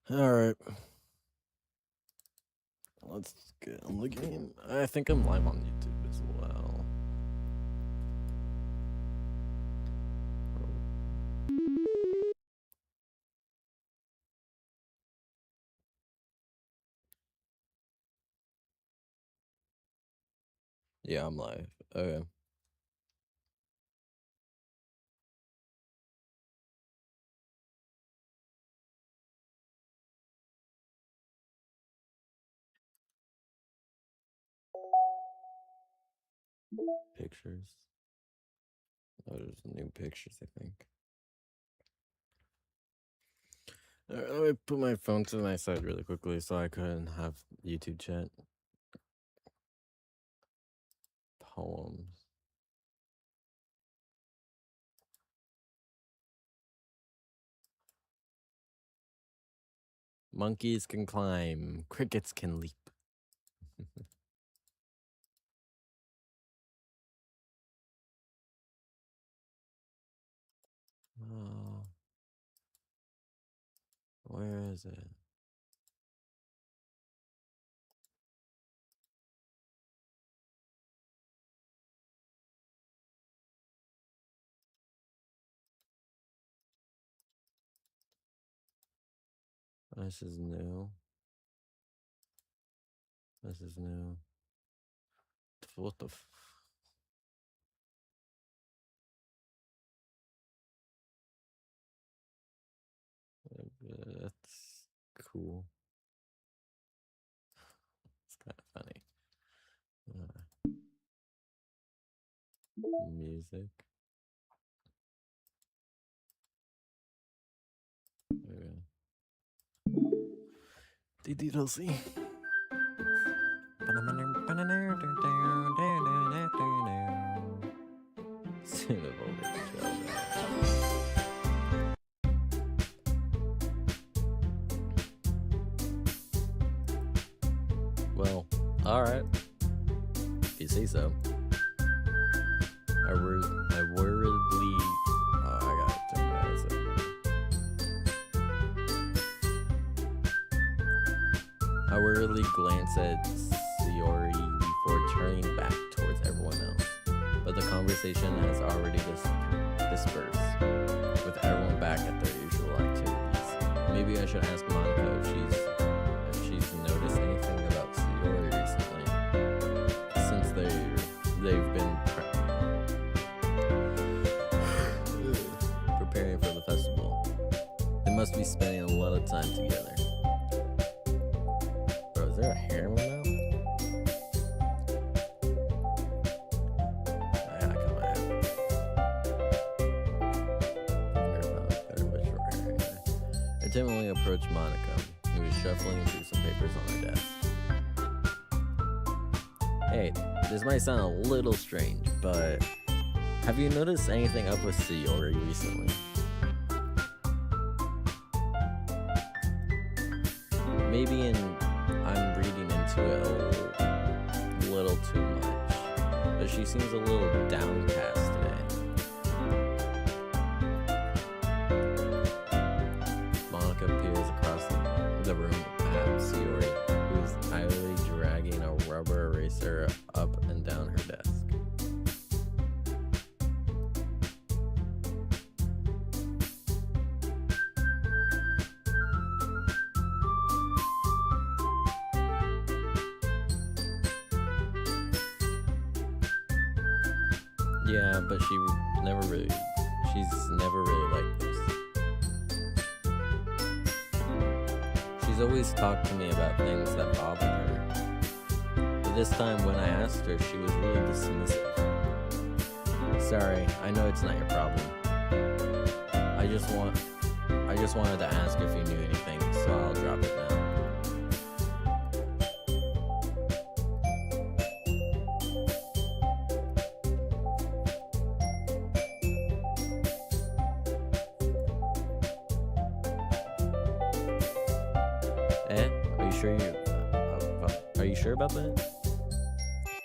Alright. Let's get on the game. I think I'm live on YouTube as well. Yeah, I'm live. Okay. Pictures. Oh, there's new pictures, I think. Alright, let me put my phone to my side really quickly so I couldn't have YouTube chat. Poems. Monkeys can climb. Crickets can leap. Oh, where is it? This is new. This is new. What the That's cool. It's kind of funny. Music. DDLC. Well, alright. If you say so. I worriedly... Oh, I got it. I worriedly glance at Sayori before turning back towards everyone else. But the conversation has already dispersed, with everyone back at their usual activities. Maybe I should ask Monica if she's noticed anything about Sayori recently, since they've been preparing for the festival. They must be spending a lot of time together. Bro, is there a hair in my mouth? I timidly approached Monica, who was shuffling through some papers on her desk. Hey, this might sound a little strange, but have you noticed anything up with Sayori recently? Maybe I'm reading into it a little too much, but she seems a little downcast today. Monica peers across the room at Sayori, who is idly dragging a rubber eraser up and down her desk. Yeah, but she's never really liked this. She's always talked to me about things that bothered her. But this time when I asked her, she was really dismissive. Sorry, I know it's not your problem. I just wanted to ask if you knew anything, so I'll drop it now. Are you sure about that?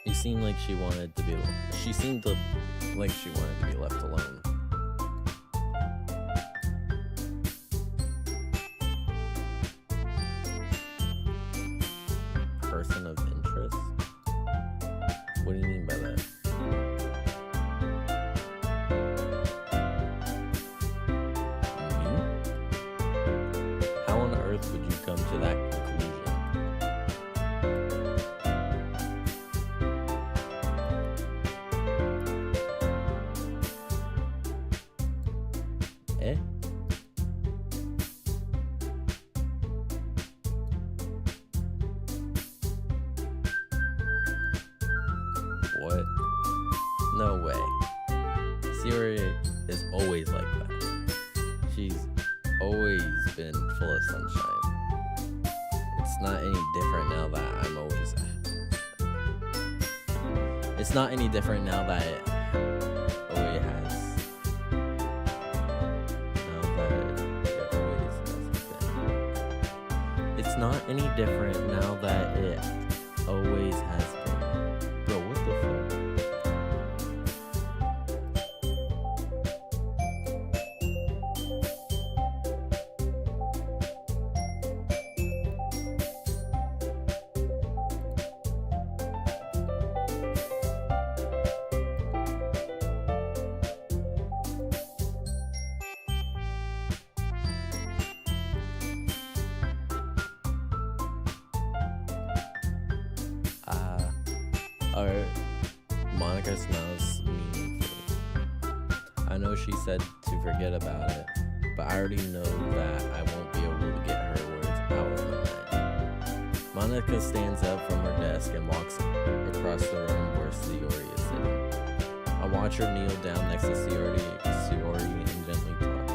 She seemed like she wanted to be left alone. come to that conclusion. Eh? What? No way. Sayori is always like that. She's always been full of sunshine. It's not any different now that I'm always. It's not any different now that it always has. Now that it always has been. It's not any different now that it always has been. Bro, what the fuck? Or Monica smells meaningfully. I know she said to forget about it, but I already know that I won't be able to get her words out of my mind. Monica stands up from her desk and walks across the room where Sayori is sitting. I watch her kneel down next to Sayori and gently talk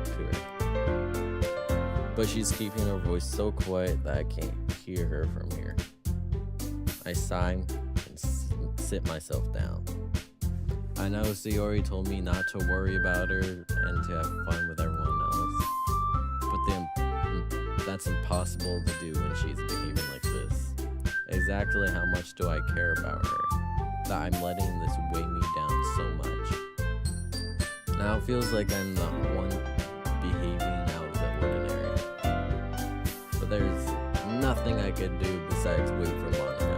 to her. But she's keeping her voice so quiet that I can't hear her from here. I sigh and sit myself down. I know Sayori told me not to worry about her and to have fun with everyone else, but then that's impossible to do when she's behaving like this. Exactly how much do I care about her that I'm letting this weigh me down so much? Now it feels like I'm the one behaving out of the ordinary, but there's nothing I could do besides wait for Monica.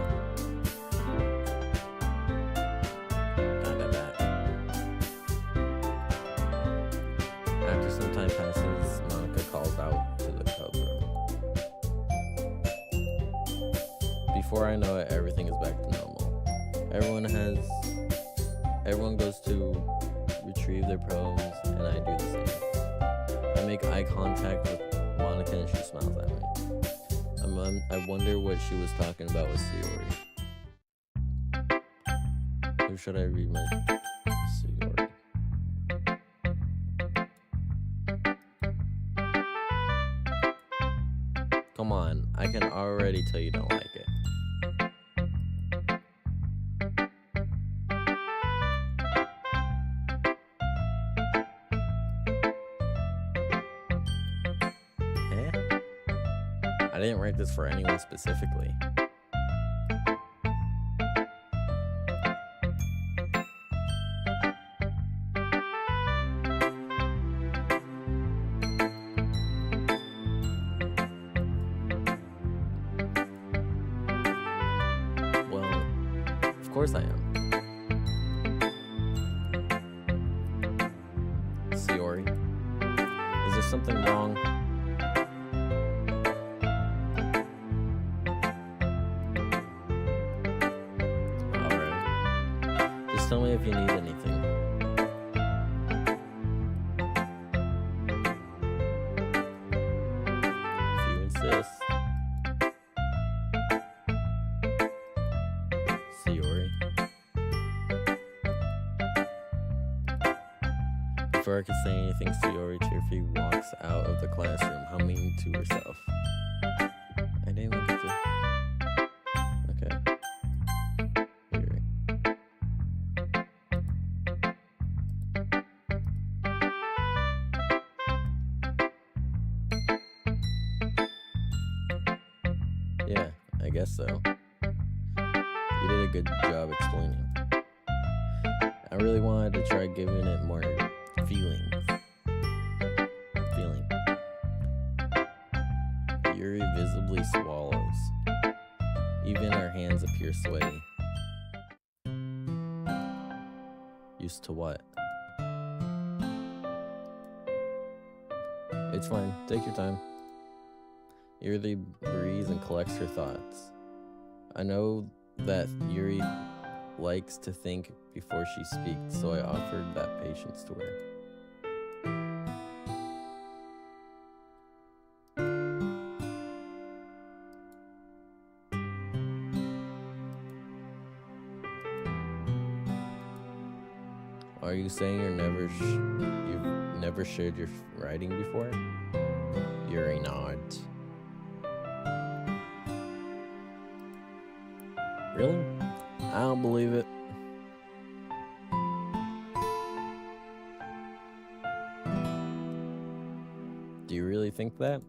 After some time passes, Monica calls out to the club room. Before I know it, everything is back to normal. Everyone goes to retrieve their probes, and I do the same. I make eye contact with Monica and she smiles at me. I wonder what she was talking about with Sayori. Who should I read my Sayori? Come on, I can already tell you don't like it. I didn't write this for anyone specifically. Well, of course I am. Sayori, is there something wrong? Tell me if you need anything. If you insist. Sayori. Before I could say anything, Sayori cheerfully walks out of the classroom, humming to herself. I didn't even get to... Okay. Yeah, I guess so. You did a good job explaining. I really wanted to try giving it more feeling. Yuri visibly swallows. Even her hands appear sweaty. Used to what? It's fine. Take your time. Yuri breathes and collects her thoughts. I know that Yuri likes to think before she speaks, so I offered that patience to her. Are you saying you've never shared your writing before? Yuri nods. Really? I don't believe it. Do you really think that?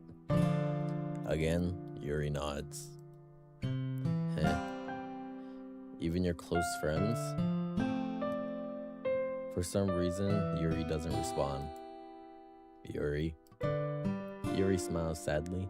Again, Yuri nods. Heh. Even your close friends? For some reason, Yuri doesn't respond. Yuri smiles sadly.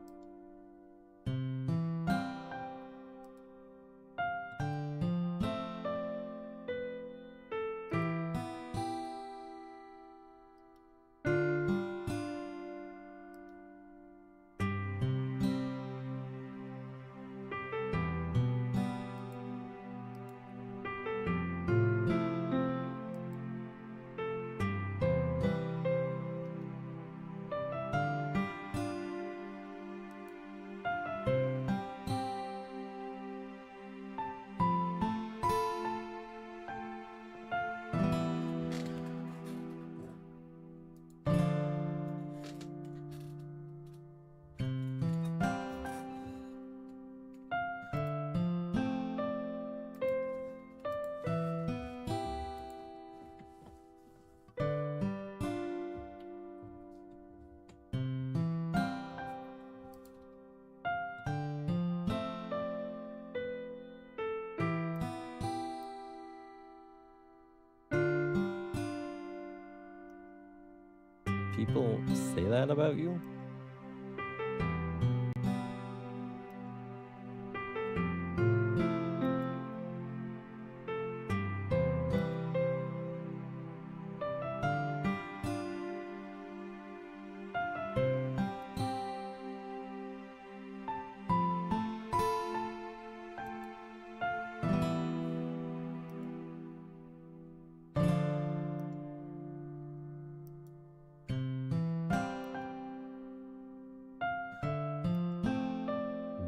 People say that about you?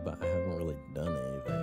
But I haven't really done anything.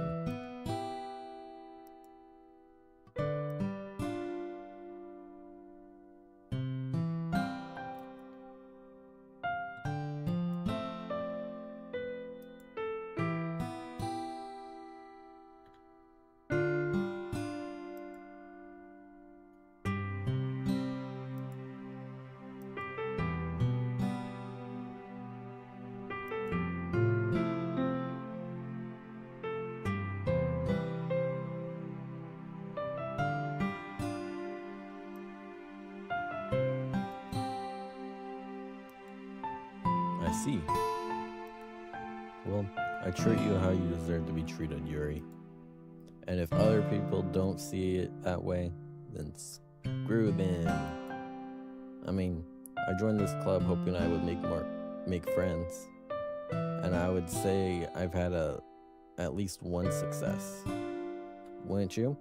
I see. Well, I treat you how you deserve to be treated, Yuri. And if other people don't see it that way, then screw them. I mean, I joined this club hoping I would make friends. And I would say I've had at least one success. Wouldn't you?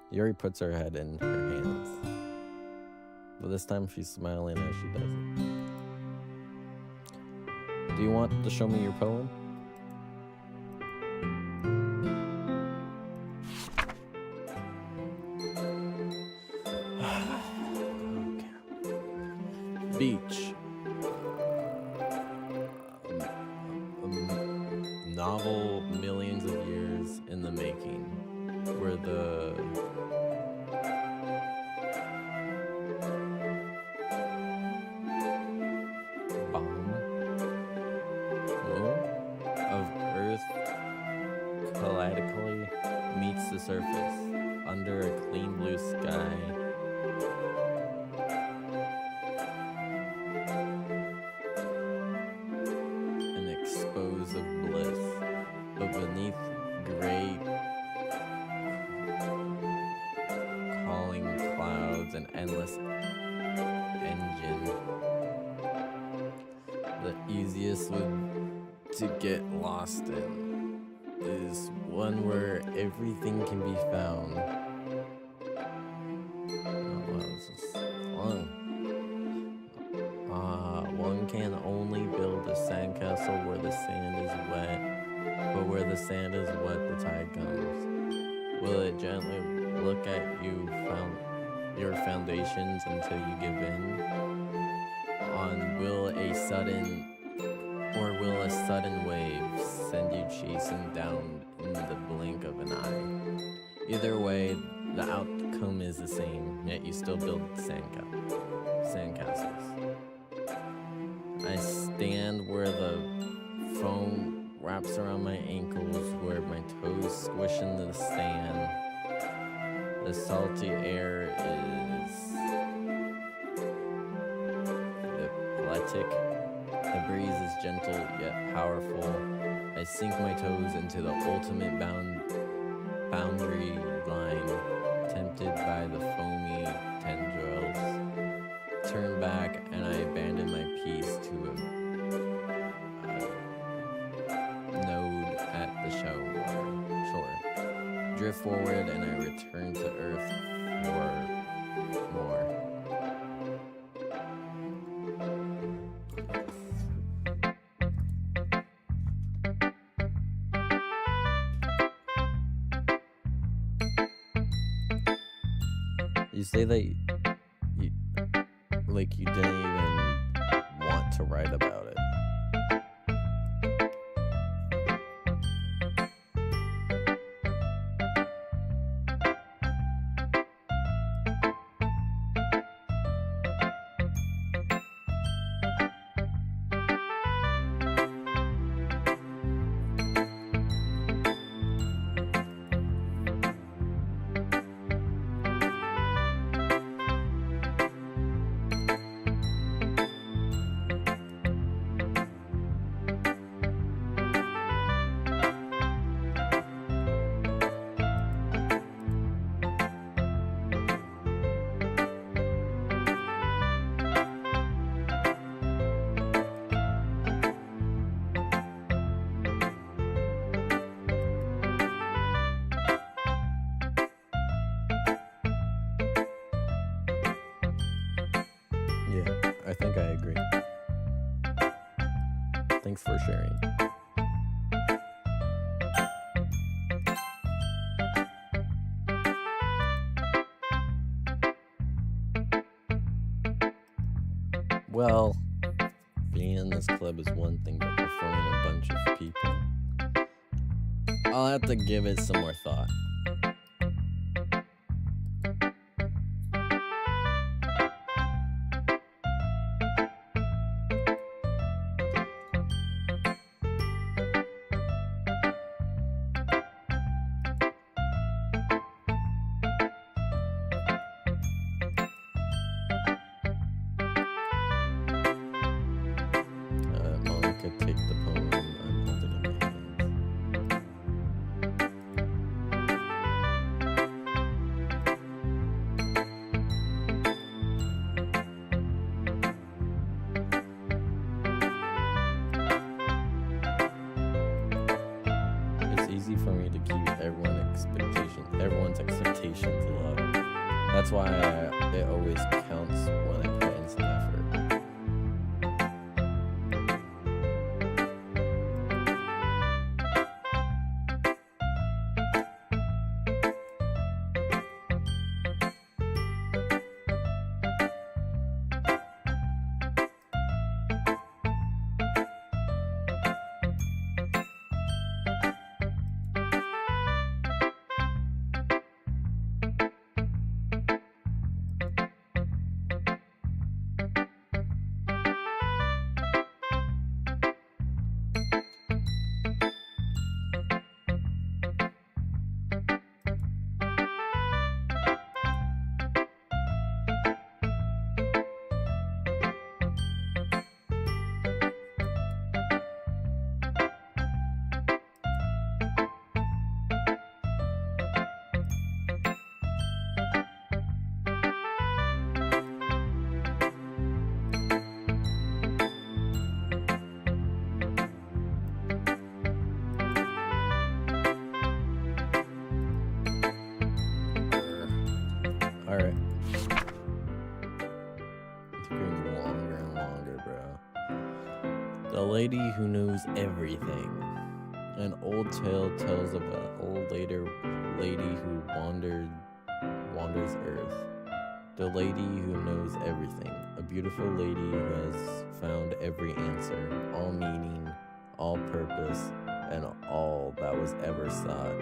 Yuri puts her head in her hands. But this time she's smiling as she does it. Do you want to show me your poem? Okay. Beach. A novel millions of years in the making, where the bomb of Earth collidically meets the surface under a clean blue sky. An expose of bliss, but beneath gray easiest one to get lost in is one where everything can be found. Oh, wow, this is long. One can only build a sandcastle where the sand is wet, but where the sand is wet, the tide comes. Will it gently look at your foundations until you give in? Will a sudden wave send you chasing down in the blink of an eye? Either way, the outcome is the same, yet you still build sandcastles. I stand where the foam wraps around my ankles, where my toes squish into the sand. The salty air is athletic. The breeze is gentle yet powerful. I sink my toes into the ultimate boundary line, tempted by the foamy tendrils. Turn back and I abandon my peace to a node at the shore. Drift forward and I return to Earth for more. You say that you didn't even want to write about it. Yeah, I think I agree. Thanks for sharing. Well, being in this club is one thing, but performing a bunch of people, I'll have to give it some more thought. Monica, take the poem I'm holding in my hands. It's easy for me to keep everyone's expectations low. That's why it always counts when I put in some effort. lady who knows everything. An old tale tells of an old lady who wanders earth. The lady who knows everything. A beautiful lady who has found every answer, all meaning, all purpose, and all that was ever sought.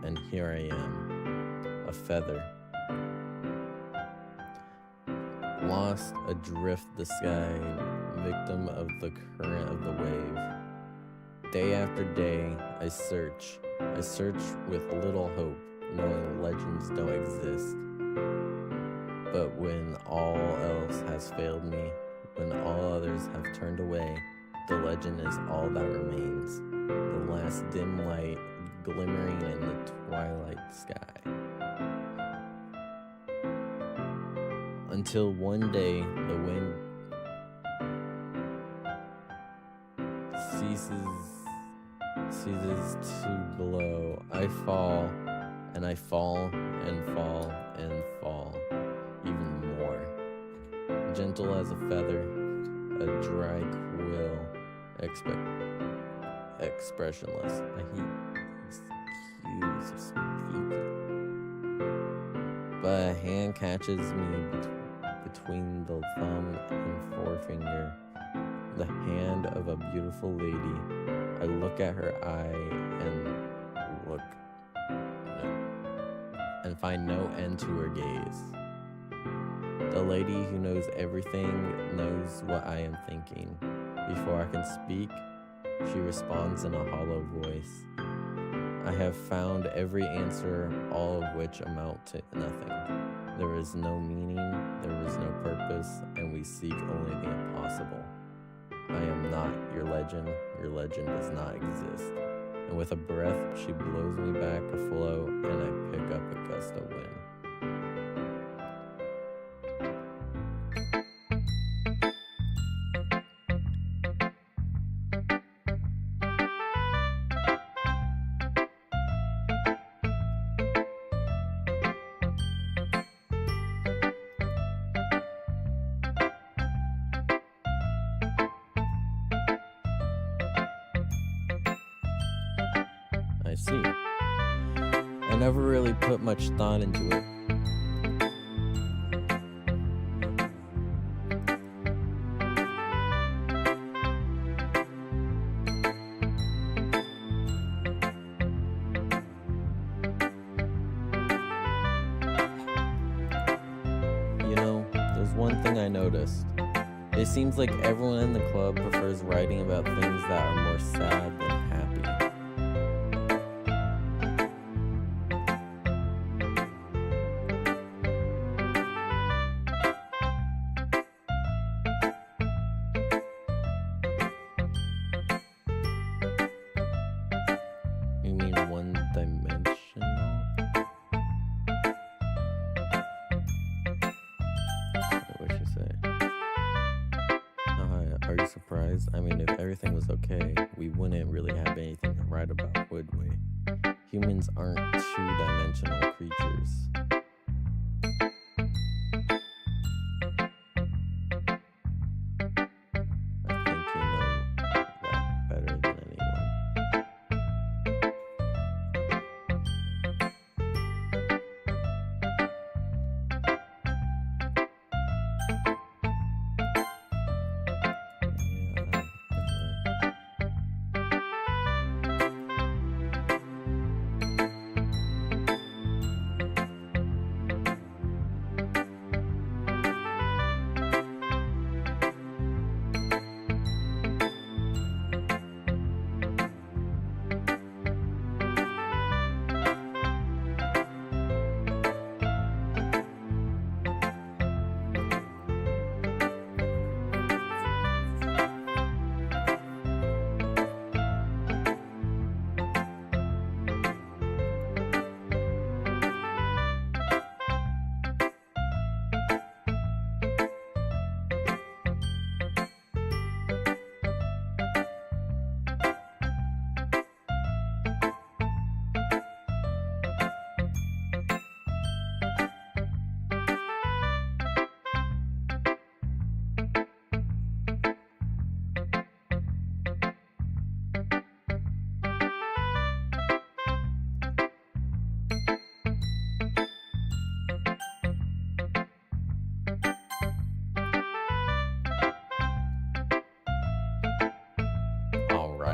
And here I am, a feather, lost adrift the sky, victim of the current of the wave. Day after day, I search with little hope, knowing legends don't exist. But when all else has failed me, when all others have turned away, the legend is all that remains, the last dim light glimmering in the twilight sky. Until one day the wind ceases to blow. I fall, and I fall, and fall, and fall, even more. Gentle as a feather, a dry quill, expressionless. I hate these cues of speaking. But a hand catches me between the thumb and forefinger, the hand of a beautiful lady. I look at her eye and find no end to her gaze. The lady who knows everything knows what I am thinking. Before I can speak, she responds in a hollow voice. I have found every answer, all of which amount to nothing. There is no meaning, there is no purpose, and we seek only the impossible. I am not your legend does not exist. And with a breath, she blows me back afloat, and I pick up a gust of wind. I see. I never really put much thought into it. You know, there's one thing I noticed. It seems like everyone in the club prefers writing about things that are more sad than happy. You mean one-dimensional? What should I say? Are you surprised? I mean, if everything was okay, we wouldn't really have anything to write about, would we? Humans aren't two-dimensional creatures. I think you know that better than anyone.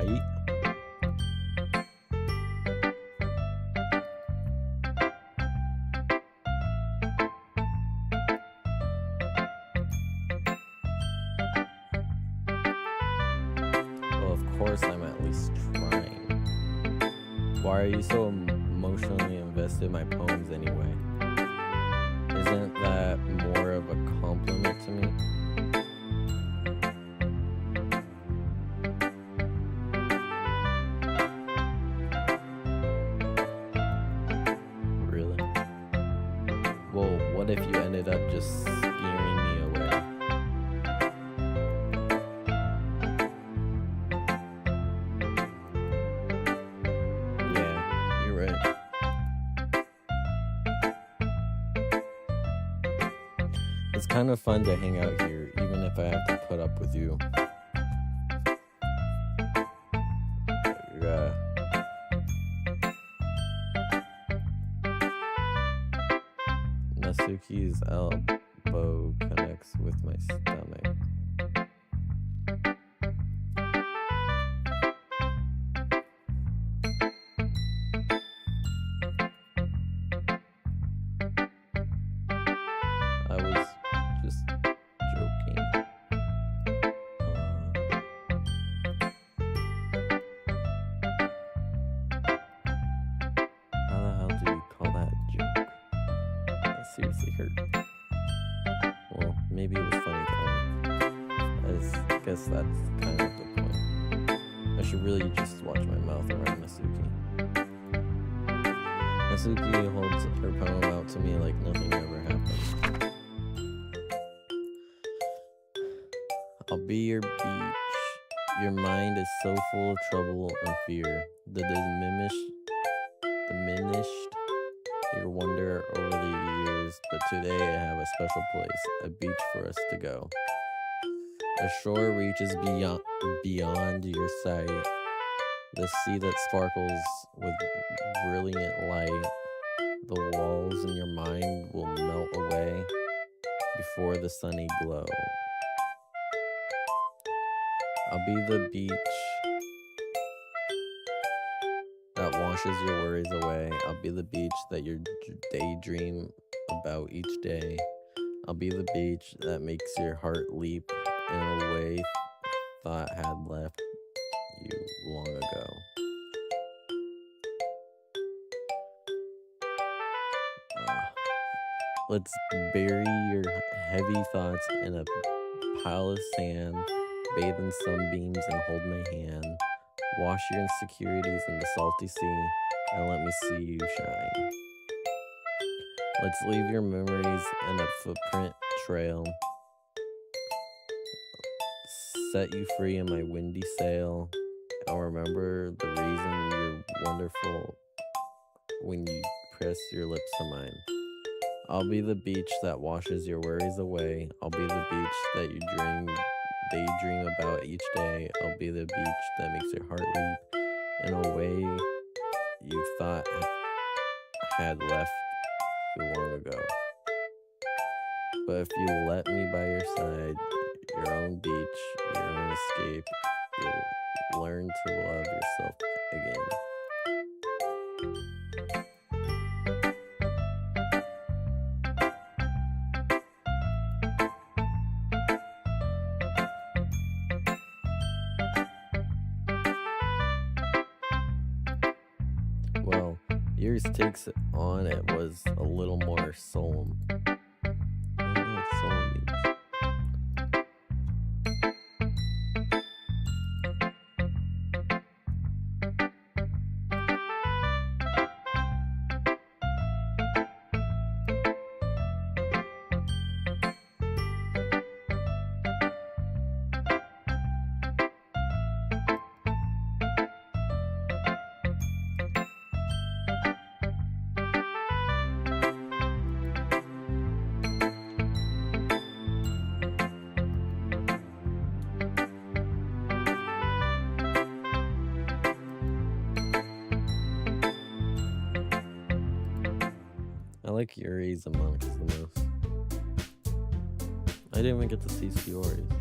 right? Well, of course I'm at least trying. Why are you so emotionally invested in my poems anyway? Isn't that more of a compliment to me? Really? Well, what if you ended up just scaring me away? Yeah, you're right. It's kind of fun to hang out here, even if I have to put up with you. Your, Nasuki's elbow connects with my stomach. I was just joking. How the hell do you call that a joke? That seriously hurt. Well, maybe it was funny to him. I guess that's kind of the point. I should really just watch my mouth around Nasuki. Nasuki holds her poem out to me like nothing ever happened. I'll be your beach. Your mind is so full of trouble and fear. The diminished your wonder over the years, but today I have a special place, a beach for us to go. A shore reaches beyond your sight, the sea that sparkles with brilliant light. The walls in your mind will melt away before the sunny glow. I'll be the beach that washes your worries away. I'll be the beach that you daydream about each day. I'll be the beach that makes your heart leap in a way thought had left you long ago. Let's bury your heavy thoughts in a pile of sand, bathe in sunbeams and hold my hand. Wash your insecurities in the salty sea and let me see you shine. Let's leave your memories in a footprint trail. Set you free in my windy sail. I'll remember the reason you're wonderful when you press your lips to mine. I'll be the beach that washes your worries away. I'll be the beach that you daydream about each day. I'll be the beach that makes your heart leap in a way you thought had left you long ago. But if you let me by your side, your own beach, your own escape, you'll learn to love yourself again. Well, yours takes it on. It was a little more solemn. I don't know what solemn means. I like Yuri's amongst the most. I didn't even get to see Shiori's.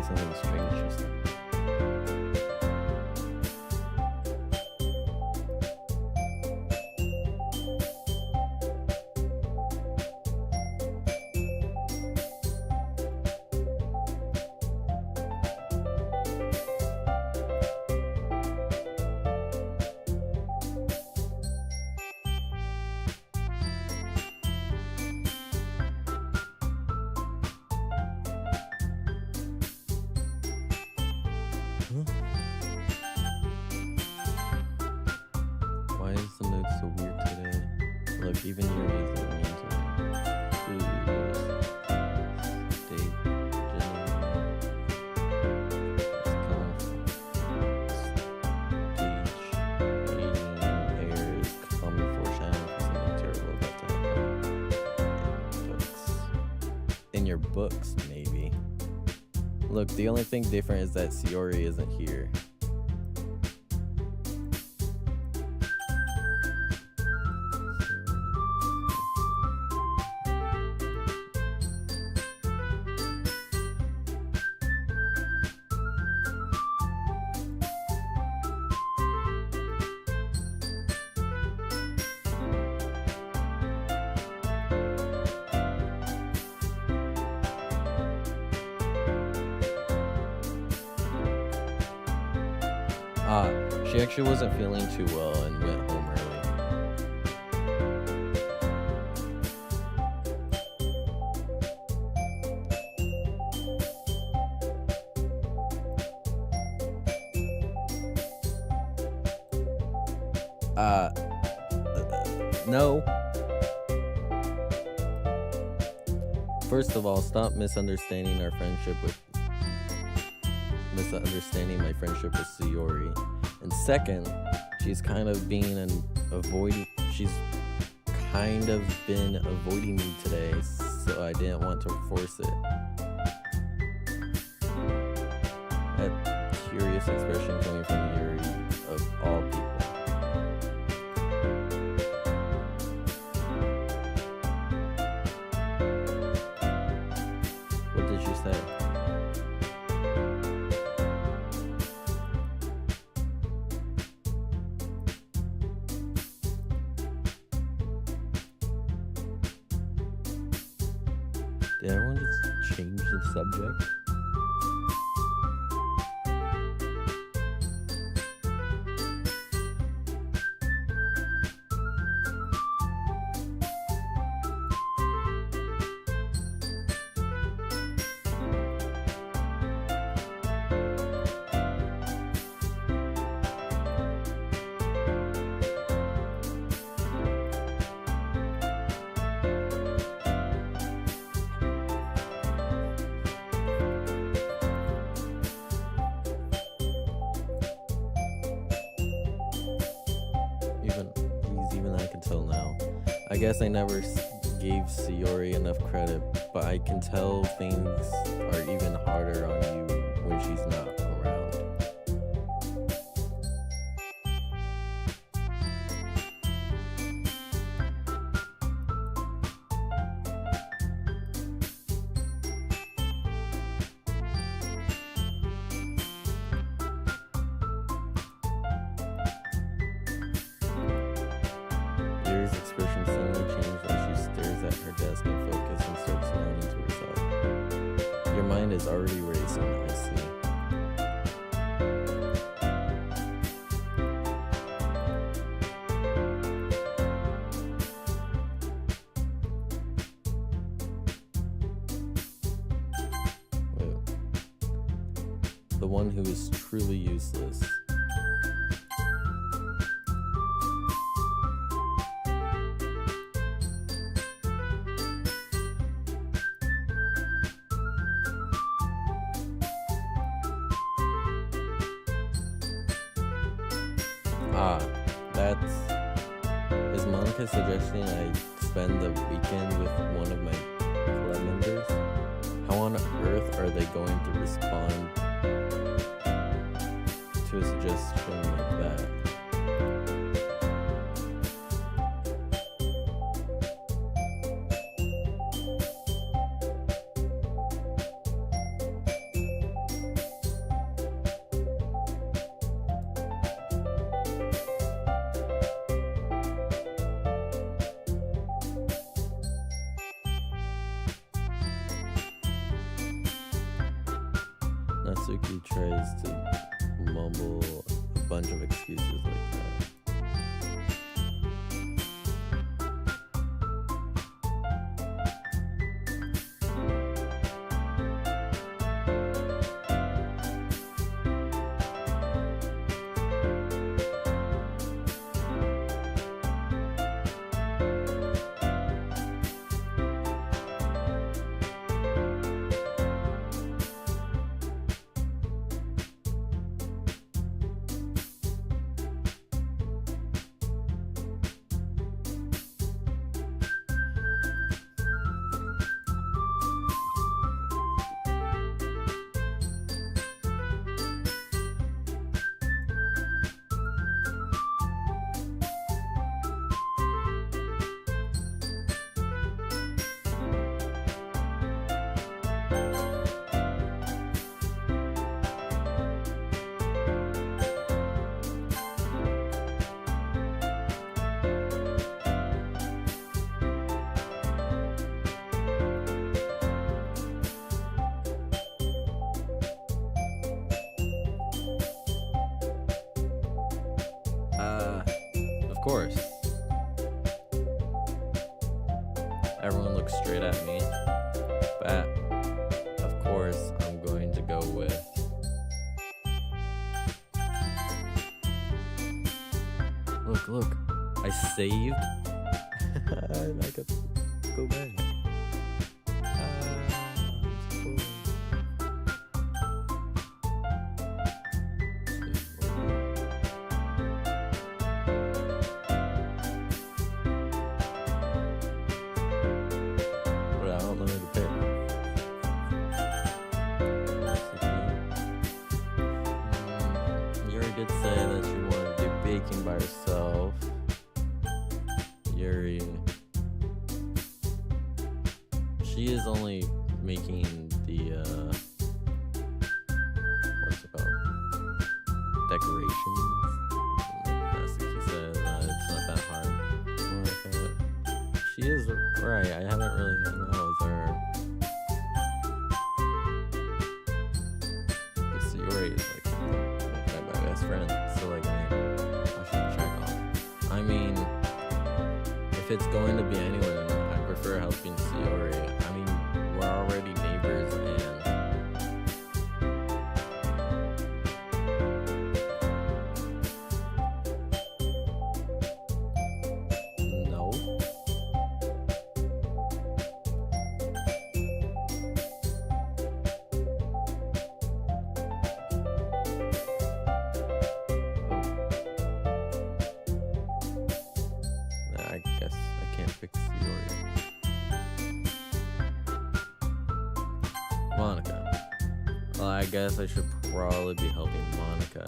saying something strange just now. Why is the mood so weird today? Look, even Yuri isn't mean to me. Ooh, stage, airs, common foreshadowing for something terrible about to happen. In your books, maybe. Look, the only thing different is that Sayori isn't here. She actually wasn't feeling too well and went home early. No. First of all, stop misunderstanding my friendship with Sayori. And second, she's kind of been avoiding me today, so I didn't want to force it. That curious expression coming from Yuri, of all people. What did you say? Did everyone just change the subject? Even I can tell now. I guess I never gave Sayori enough credit, but I can tell things are even harder on you when she's not around. Yuri's expression suddenly changed as she stares at her desk and focuses and starts smiling to herself. Your mind is already racing, I see. Wait. The one who is truly useless. Is Monica suggesting I spend the weekend with one of my club members? How on earth are they going to respond to a suggestion like that? Natsuki tries to mumble a bunch of excuses like that. Of course. Everyone looks straight at me, but of course I'm going to go with look, I saved and I got to go back. Did say that you want to do baking by herself. Yuri, she is only making the what's it called? Decorations. Natsuki said it's not that hard. She is right. I haven't really hung out with her. But Yuri is like my best friend, so like I should check off. I mean, if it's going to be anyone, I prefer helping Sayori. I mean, we're already neighbors and no. I guess I can't fix Sayori. Monica. Well, I guess I should probably be helping Monica.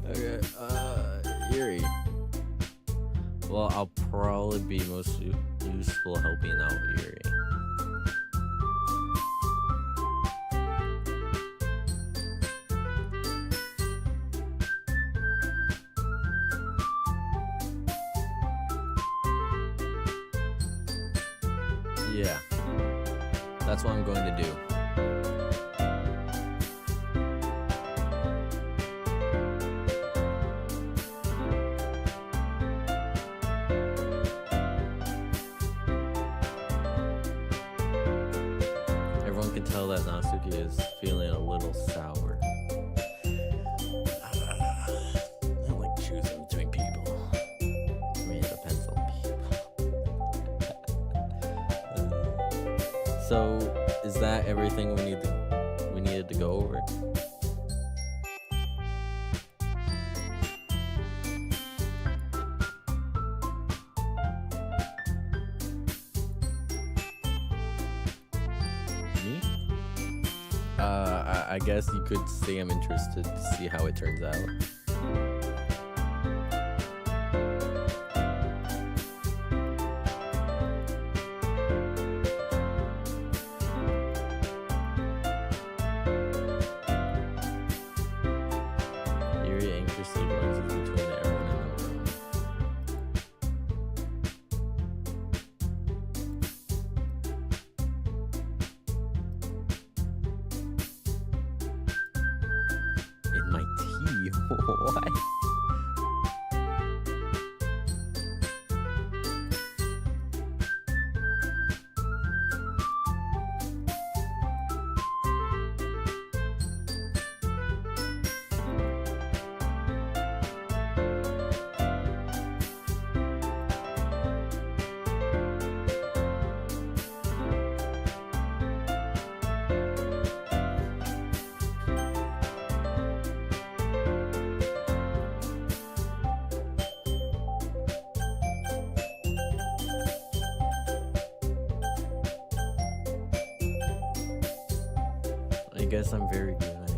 Okay, Yuri. Well, I'll probably be most useful helping out Yuri. Yeah, that's what I'm going to do. Everyone can tell that Natsuki is feeling a little sour. I like choosing between people. I mean, it depends on people. So, is that everything we needed to go over? Me? I guess you could say I'm interested to see how it turns out. Yuri anxiously glances between everyone in the room. In my tea? What? I guess I'm very good at it.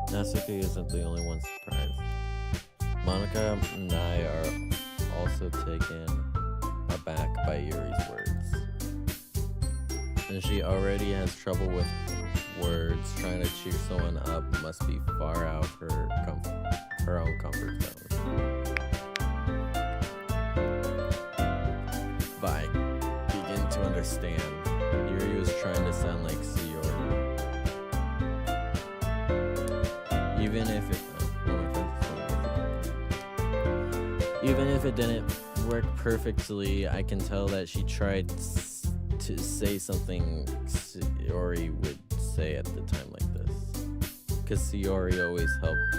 Natsuki isn't the only one surprised. Monica and I are also taken aback by Yuri's words. And she already has trouble with words. Trying to cheer someone up must be far out of her own comfort zone. But I begin to understand. Yuri was trying to sound like Sayori. Even if it didn't work perfectly, I can tell that she tried to say something Sayori would say at the time like this. Because Sayori always helps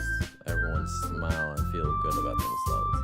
everyone smile and feel good about themselves.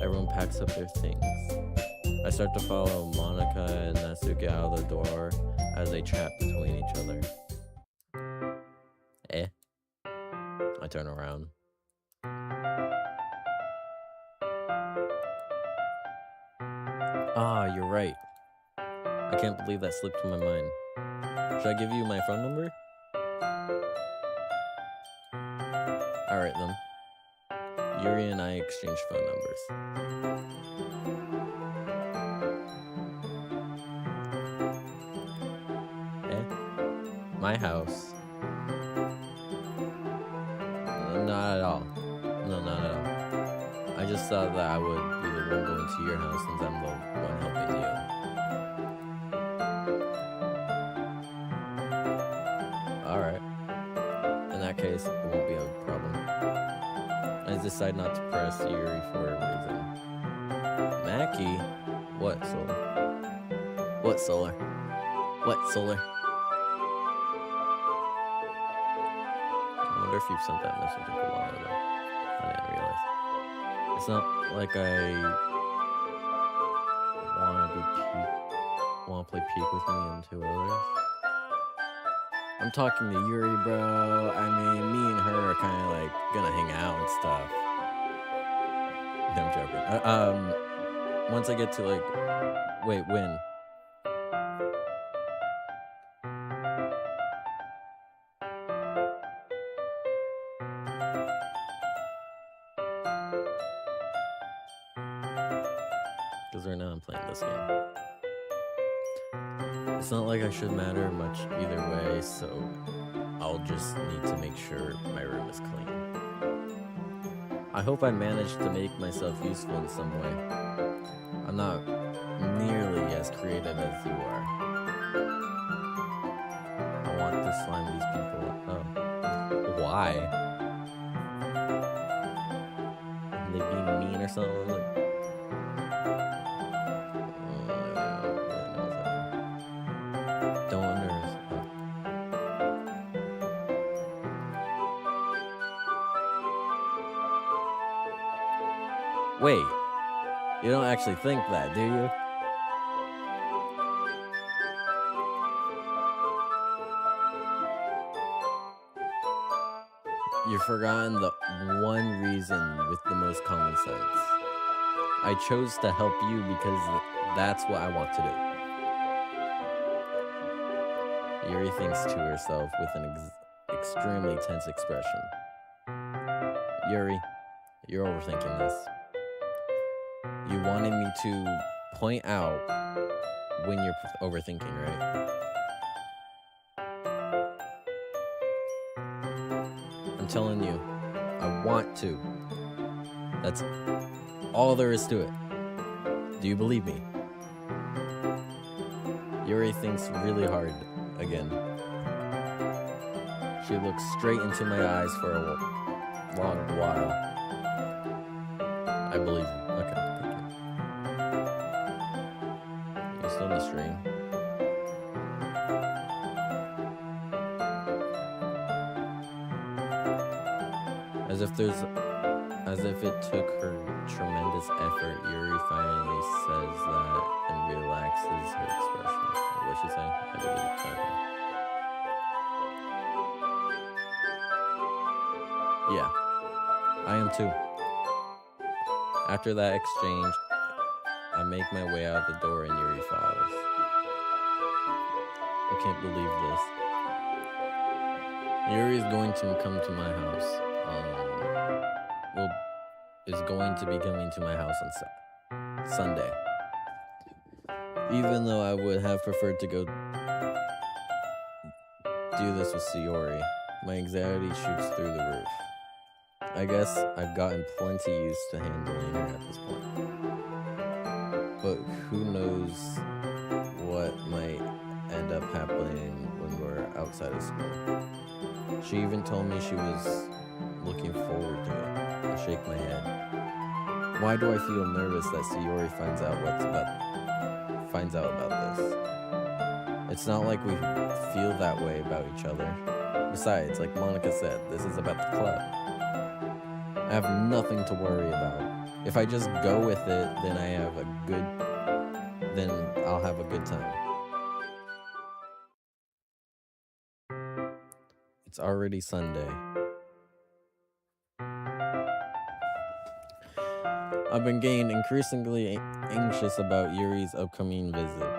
Everyone packs up their things. I start to follow Monica and Natsuki out of the door as they chat between each other. I turn around. Ah, you're right. I can't believe that slipped my mind. Should I give you my phone number? Alright then. Yuri and I exchange phone numbers. My house. Not at all. No, not at all. I just thought that I would be the one going to your house since I'm the one helping you. Alright. In that case, it won't be a problem. I decide not to press Yuri for a reason. Mackie? What, Solar? What, Solar? What, Solar? I wonder if you've sent that message a while ago. I didn't realize. It's not like I want to play peek with me and two others. I'm talking to Yuri, bro. I mean, me and her are kind of like gonna hang out and stuff. I'm joking. Once I get to like, wait, when? Because right now I'm playing this game. It's not like I should matter much either way, so I'll just need to make sure my room is clean. I hope I managed to make myself useful in some way. I'm not nearly as creative as you are. I want to slime these people. Oh. Why? They being mean or something? Like, don't understand. Wait, you don't actually think that, do you? You've forgotten the one reason with the most common sense. I chose to help you because that's what I want to do. Yuri thinks to herself with an extremely tense expression. Yuri, you're overthinking this. You wanted me to point out when you're overthinking, right? I'm telling you, I want to. That's all there is to it. Do you believe me? Yuri thinks really hard again. She looks straight into my eyes for a long while. I believe you. Okay, thank you. You still in the stream? As if it took her tremendous effort, Yuri finally says that and relaxes her expression. What'd she say? I believe it. Yeah, I am too. After that exchange, I make my way out the door and Yuri follows. I can't believe this. Yuri is going to come to my house. Is going to be coming to my house on Sunday. Even though I would have preferred to go do this with Sayori, my anxiety shoots through the roof. I guess I've gotten plenty used to handling her at this point. But who knows what might end up happening when we're outside of school. She even told me she was looking forward to it. I shake my head. Why do I feel nervous that Sayori finds out about this? It's not like we feel that way about each other. Besides, like Monica said, this is about the club. I have nothing to worry about. If I just go with it, then I'll have a good time. It's already Sunday. I've been getting increasingly anxious about Yuri's upcoming visit.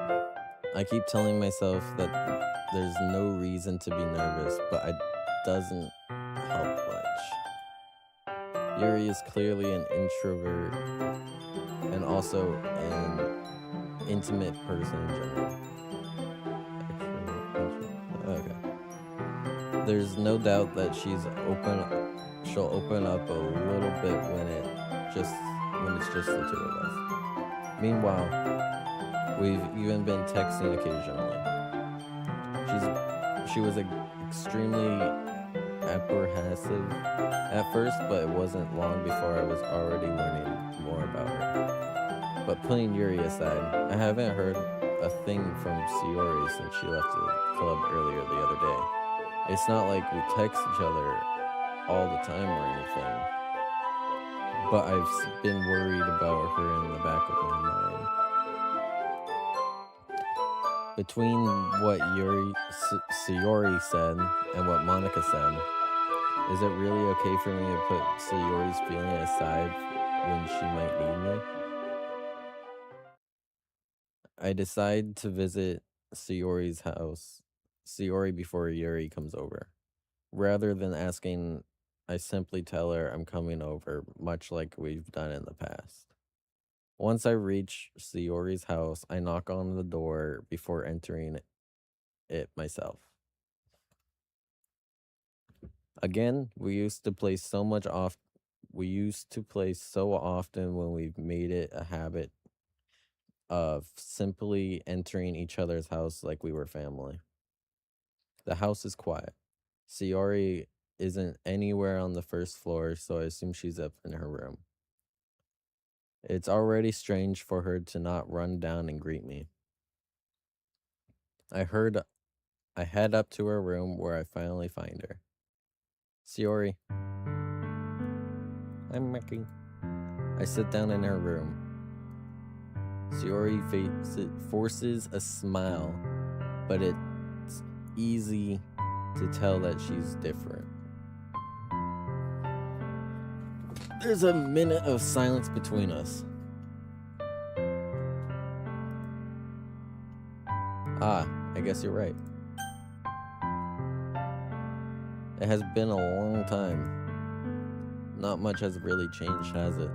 I keep telling myself that there's no reason to be nervous, but it doesn't help much. Yuri is clearly an introvert and also an intimate person in general. Okay. There's no doubt that she'll open up a little bit when it's just the two of us. Meanwhile, we've even been texting occasionally. She was extremely apprehensive at first, but it wasn't long before I was already learning more about her. But putting Yuri aside, I haven't heard a thing from Sayori since she left the club earlier the other day. It's not like we text each other all the time or anything, but I've been worried about her in the back of my mind. Between what Sayori said and what Monica said, is it really okay for me to put Sayori's feeling aside when she might need me. I decide to visit Sayori's house, Sayori before Yuri comes over. Rather than asking, I simply tell her I'm coming over, much like we've done in the past. Once I reach Sayori's house, I knock on the door before entering it myself. Again, we used to play so often when we've made it a habit of simply entering each other's house like we were family. The house is quiet. Sayori isn't anywhere on the first floor, so I assume she's up in her room. It's already strange for her to not run down and greet me. I heard I head up to her room where I finally find her. Sayori, I'm Mickey. I sit down in her room. Sayori forces a smile, but it's easy to tell that she's different. There's a minute of silence between us. Ah, I guess you're right. It has been a long time. Not much has really changed, has it?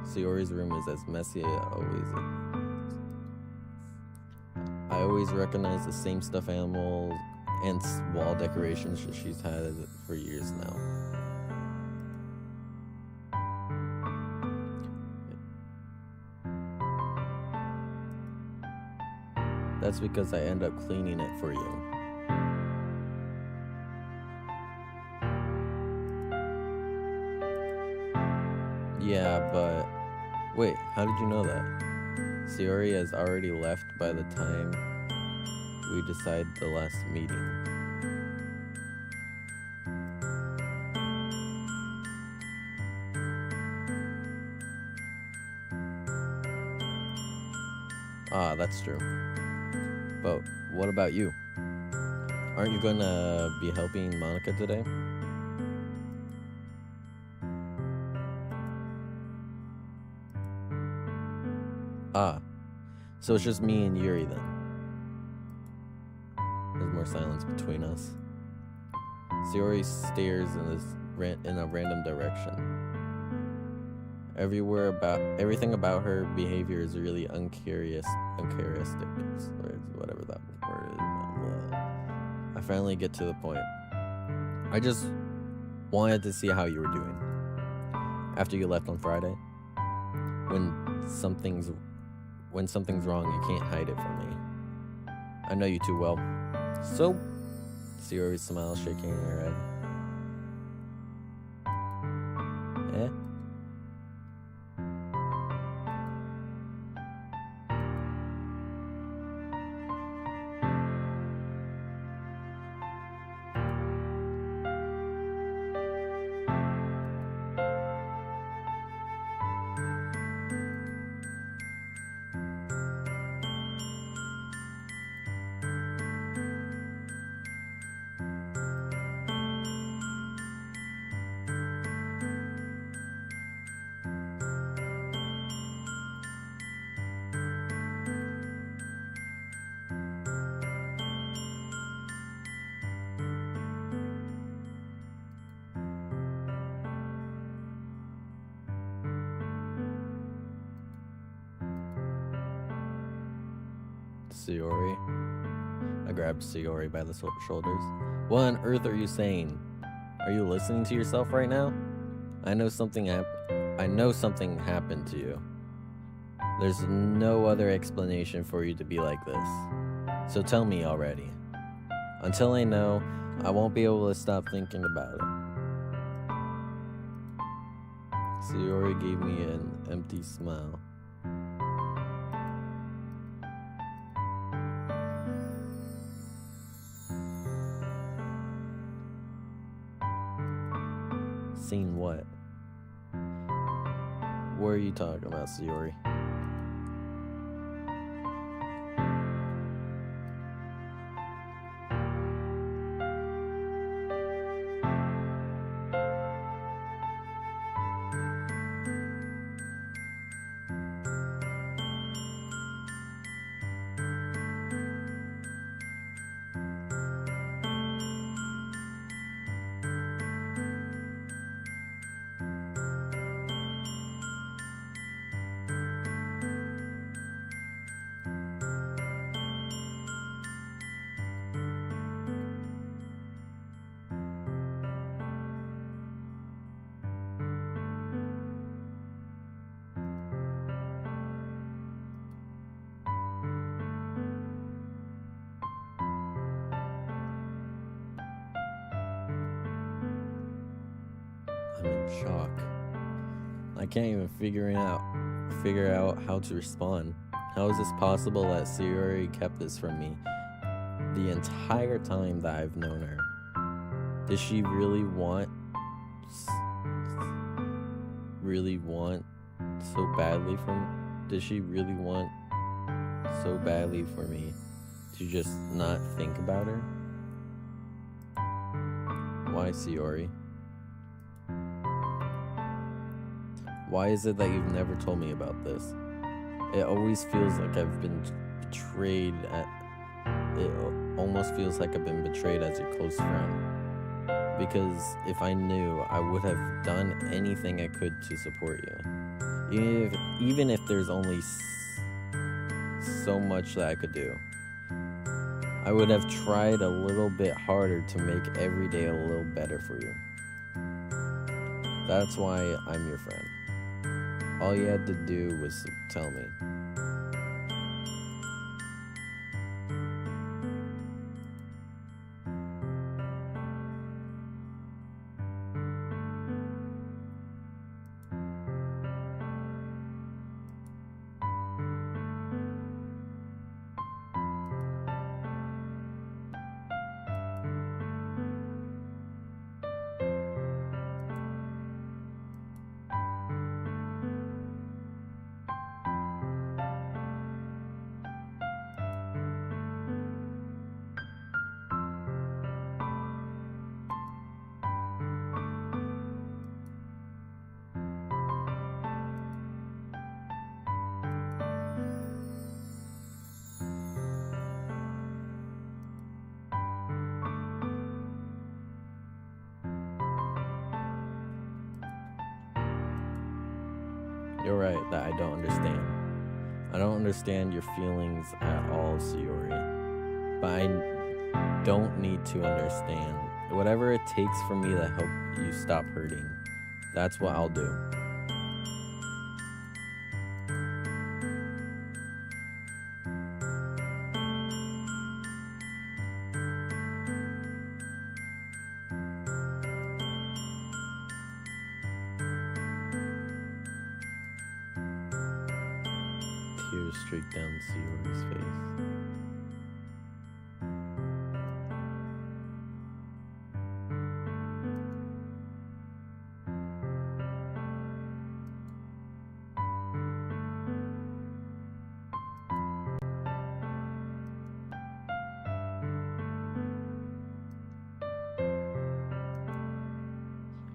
Sayori's room is as messy as always. I always recognize the same stuffed animals and wall decorations that she's had for years now. That's because I end up cleaning it for you. Yeah, but wait, how did you know that? Sayori has already left by the time we decide the last meeting. Ah, that's true. But what about you? Aren't you gonna be helping Monica today? Ah, so it's just me and Yuri then. There's more silence between us. Sayori stares in a random direction. Everything about her behavior is really uncharacteristic, or whatever that word is. I finally get to the point. I just wanted to see how you were doing after you left on Friday. When something's wrong, you can't hide it from me. I know you too well. So, Sayori smiles, shaking her head. Eh? Sayori. I grabbed Sayori by the shoulders. What on earth are you saying? Are you listening to yourself right now? I know something happened to you. There's no other explanation for you to be like this. So tell me already. Until I know, I won't be able to stop thinking about it. Sayori gave me an empty smile. Seen what? What are you talking about, Sayori? Shock. I can't even figure out how to respond. How is this possible that Sayori kept this from me the entire time that I've known her? Does she really want so badly from? Does she really want so badly for me to just not think about her? Why, Sayori? Why is it that you've never told me about this? It always feels like I've been betrayed it almost feels like I've been betrayed as your close friend. Because if I knew, I would have done anything I could to support you. Even if there's only so much that I could do. I would have tried a little bit harder to make every day a little better for you. That's why I'm your friend. All you had to do was tell me. You're right that I don't understand. I don't understand your feelings at all, Sayori. But I don't need to understand. Whatever it takes for me to help you stop hurting, that's what I'll do. Tears streak down Sayori's face.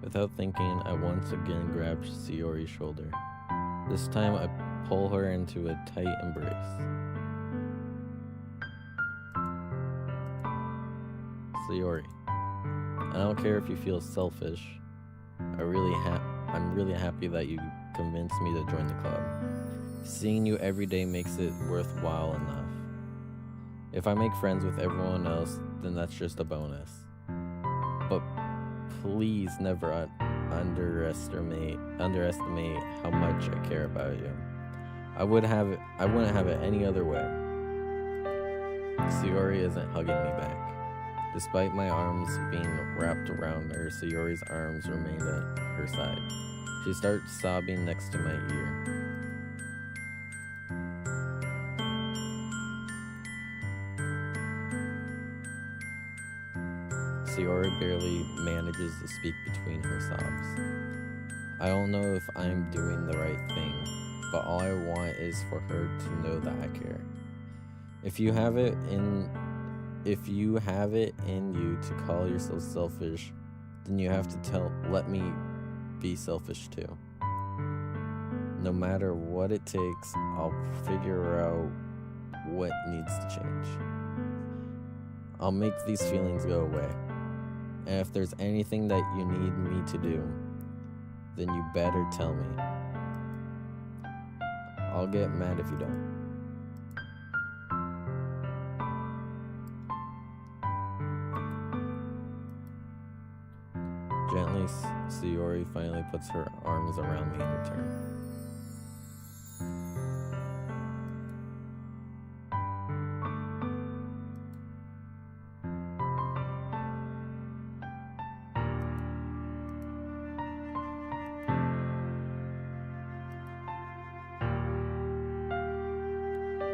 Without thinking, I once again grabbed Sayori's shoulder. This time I pull her into a tight embrace. Sayori, I don't care if you feel selfish. I'm really happy that you convinced me to join the club. Seeing you every day makes it worthwhile enough. If I make friends with everyone else, then that's just a bonus. But please never underestimate how much I care about you. I wouldn't have it any other way. Sayori isn't hugging me back. Despite my arms being wrapped around her, Sayori's arms remained at her side. She starts sobbing next to my ear. Sayori barely manages to speak between her sobs. I don't know if I'm doing the right thing, but all I want is for her to know that I care. If you have it in you to call yourself selfish, then you have to let me be selfish too. No matter what it takes, I'll figure out what needs to change. I'll make these feelings go away. And if there's anything that you need me to do, then you better tell me. I'll get mad if you don't. Gently, Sayori finally puts her arms around me in return.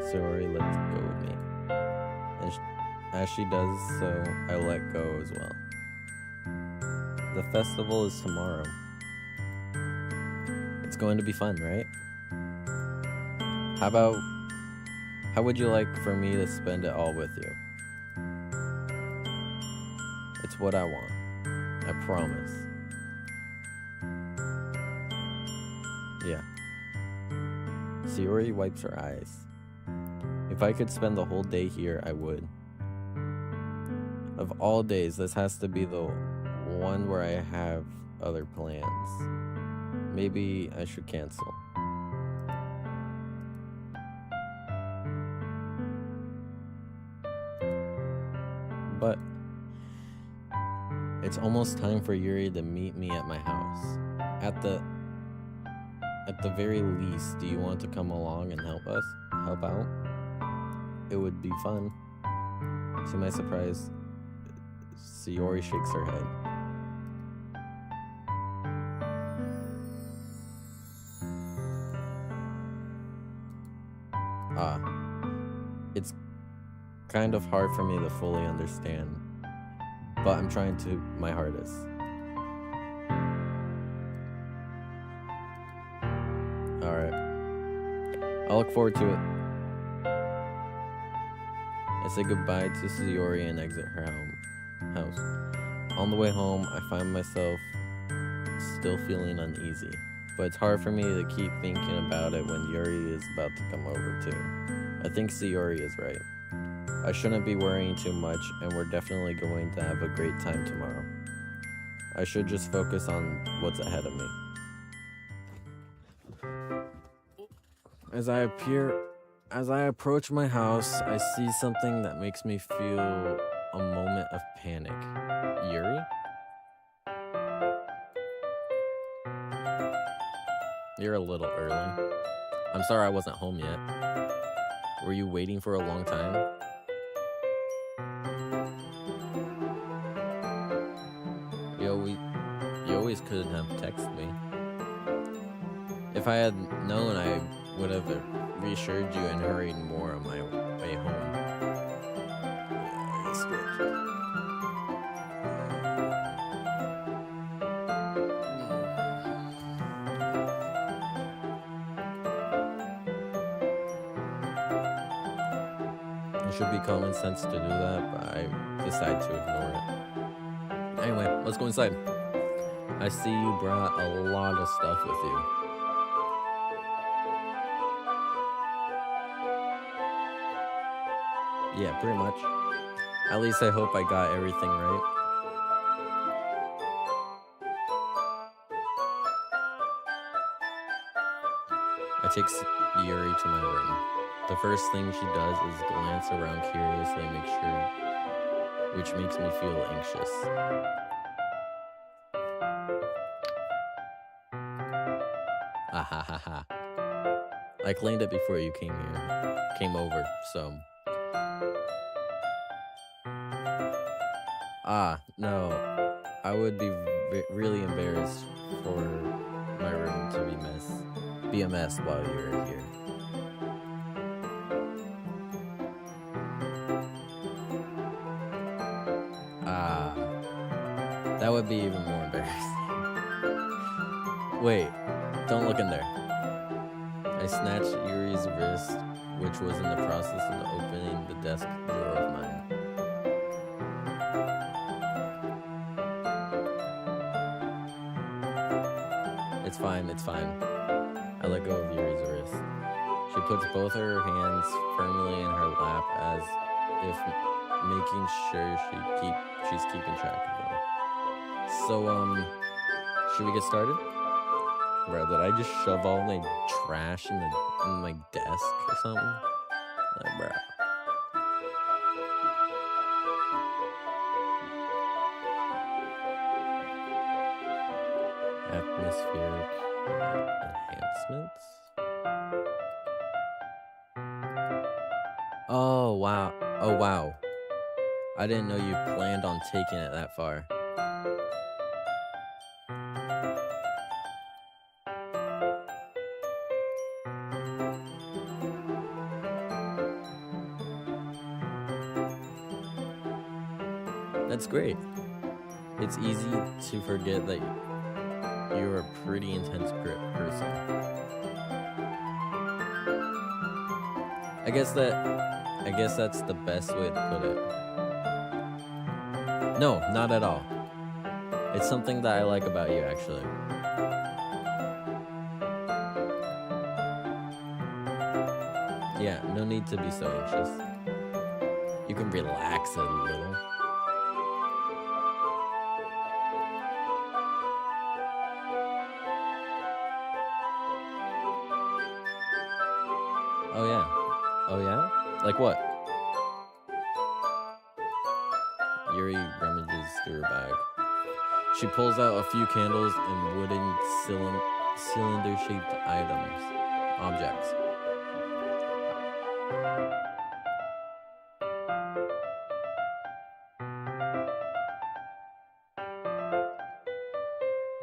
Sayori lets go of me. And as she does so, I let go as well. The festival is tomorrow. It's going to be fun, right? How would you like for me to spend it all with you? It's what I want. I promise. Yeah. Sayori wipes her eyes. If I could spend the whole day here, I would. Of all days, this has to be the one where I have other plans. Maybe I should cancel. But it's almost time for Yuri to meet me at my house. At the very least, do you want to come along and help out? It would be fun. To my surprise, Sayori shakes her head. It's kind of hard for me to fully understand, but I'm trying to my hardest. Alright. I'll look forward to it. I say goodbye to Sayori and exit her house. On the way home, I find myself still feeling uneasy, but it's hard for me to keep thinking about it when Yuri is about to come over too. I think Sayori is right. I shouldn't be worrying too much, and we're definitely going to have a great time tomorrow. I should just focus on what's ahead of me. As I approach my house, I see something that makes me feel a moment of panic. Yuri? You're a little early. I'm sorry I wasn't home yet. Were you waiting for a long time? You always could have texted me. If I had known, I would have reassured you and hurried more on my way home. It should be common sense to do that, but I decide to ignore it. Anyway, let's go inside. I see you brought a lot of stuff with you. Yeah, pretty much. At least I hope I got everything right. I take Yuri to my room. The first thing she does is glance around curiously, which makes me feel anxious. Ha. I cleaned it before you came over, so. No. I would be really embarrassed for my room to be a mess while you're here. That would be even more embarrassing. Wait, don't look in there. I snatched Yuri's wrist, which was in the process of opening the desk drawer of mine. It's fine. I let go of Yuri's wrist. She puts both her hands firmly in her lap as if making sure she's keeping track of them. So, should we get started? Bro, did I just shove all my trash in my desk or something? Like, bro. Atmospheric enhancements? Oh, wow. I didn't know you planned on taking it that far. That's great. It's easy to forget that you're a pretty intense person. I guess that I guess that's the best way to put it. No, not at all. It's something that I like about you, actually. Yeah, no need to be so anxious. You can relax a little. Oh yeah. Oh yeah? Like what? Yuri rummages through her bag. She pulls out a few candles and wooden cylinder-shaped objects.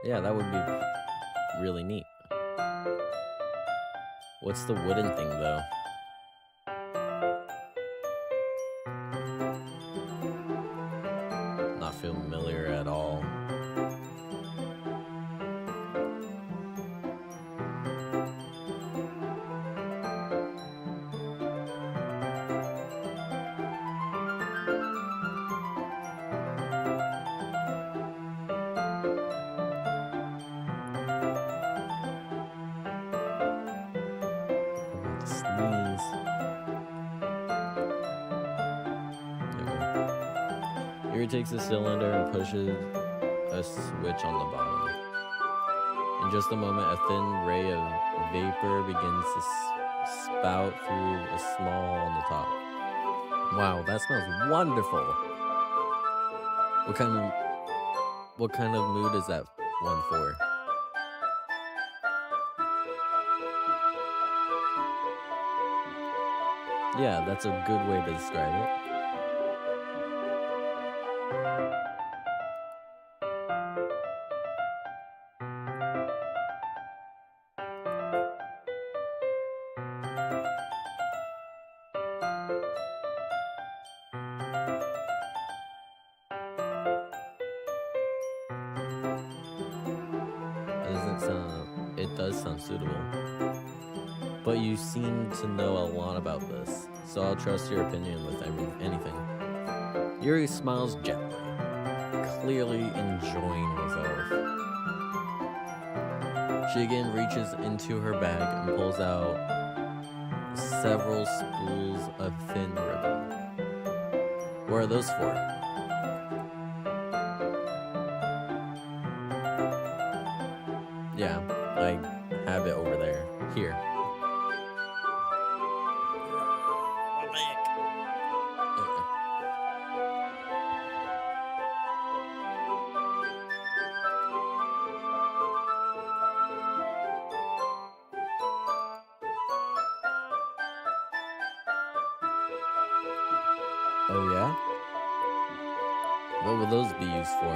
Yeah, that would be really neat. What's the wooden thing, though? Not familiar at all. Sneeze. Yuri takes the cylinder and pushes a switch on the bottom. In just a moment, a thin ray of vapor begins to spout through a small hole on the top. Wow, that smells wonderful. What kind of mood is that one for? Yeah, that's a good way to describe it. It does sound suitable. But you seem to know a lot about this, so I'll trust your opinion with anything. Yuri smiles gently, clearly enjoying herself. She again reaches into her bag and pulls out several spools of thin ribbon. What are those for? Yeah, I have it over there. Here. Oh yeah? What will those be used for?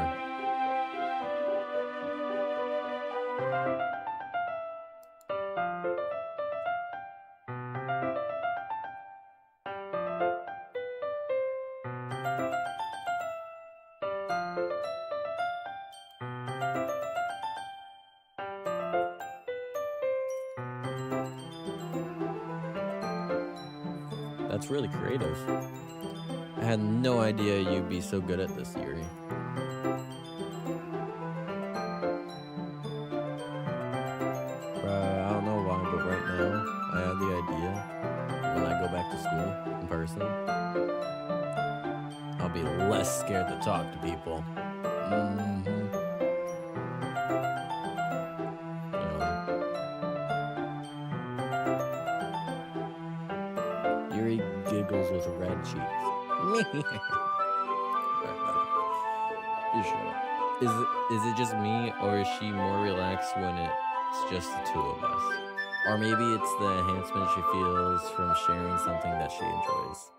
That's really creative. I had no idea you'd be so good at this, Yuri. I don't know why, but right now, I have the idea when I go back to school in person, I'll be less scared to talk to people. Yuri giggles with red cheeks. You sure? Is it just me, or is she more relaxed when it's just the two of us? Or maybe it's the enhancement she feels from sharing something that she enjoys.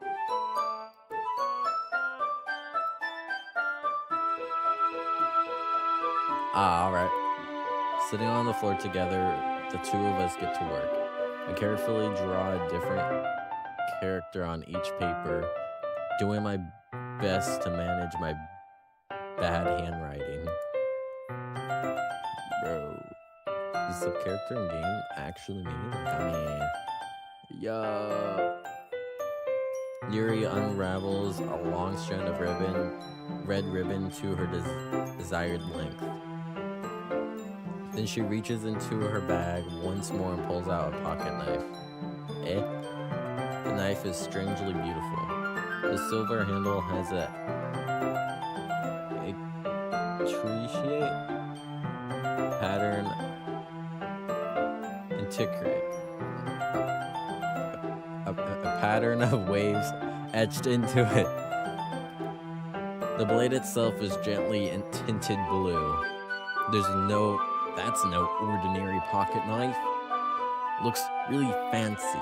Alright. Sitting on the floor together, the two of us get to work. I carefully draw a different character on each paper, doing my best to manage my bad handwriting. Bro, is the character in game actually me? Like, I mean, yo. Yuri unravels a long strand of red ribbon to her desired length. Then she reaches into her bag once more and pulls out a pocket knife. The knife is strangely beautiful. The silver handle has a intricate pattern a pattern of waves etched into it. The blade itself is gently tinted blue. That's no ordinary pocket knife. Looks really fancy.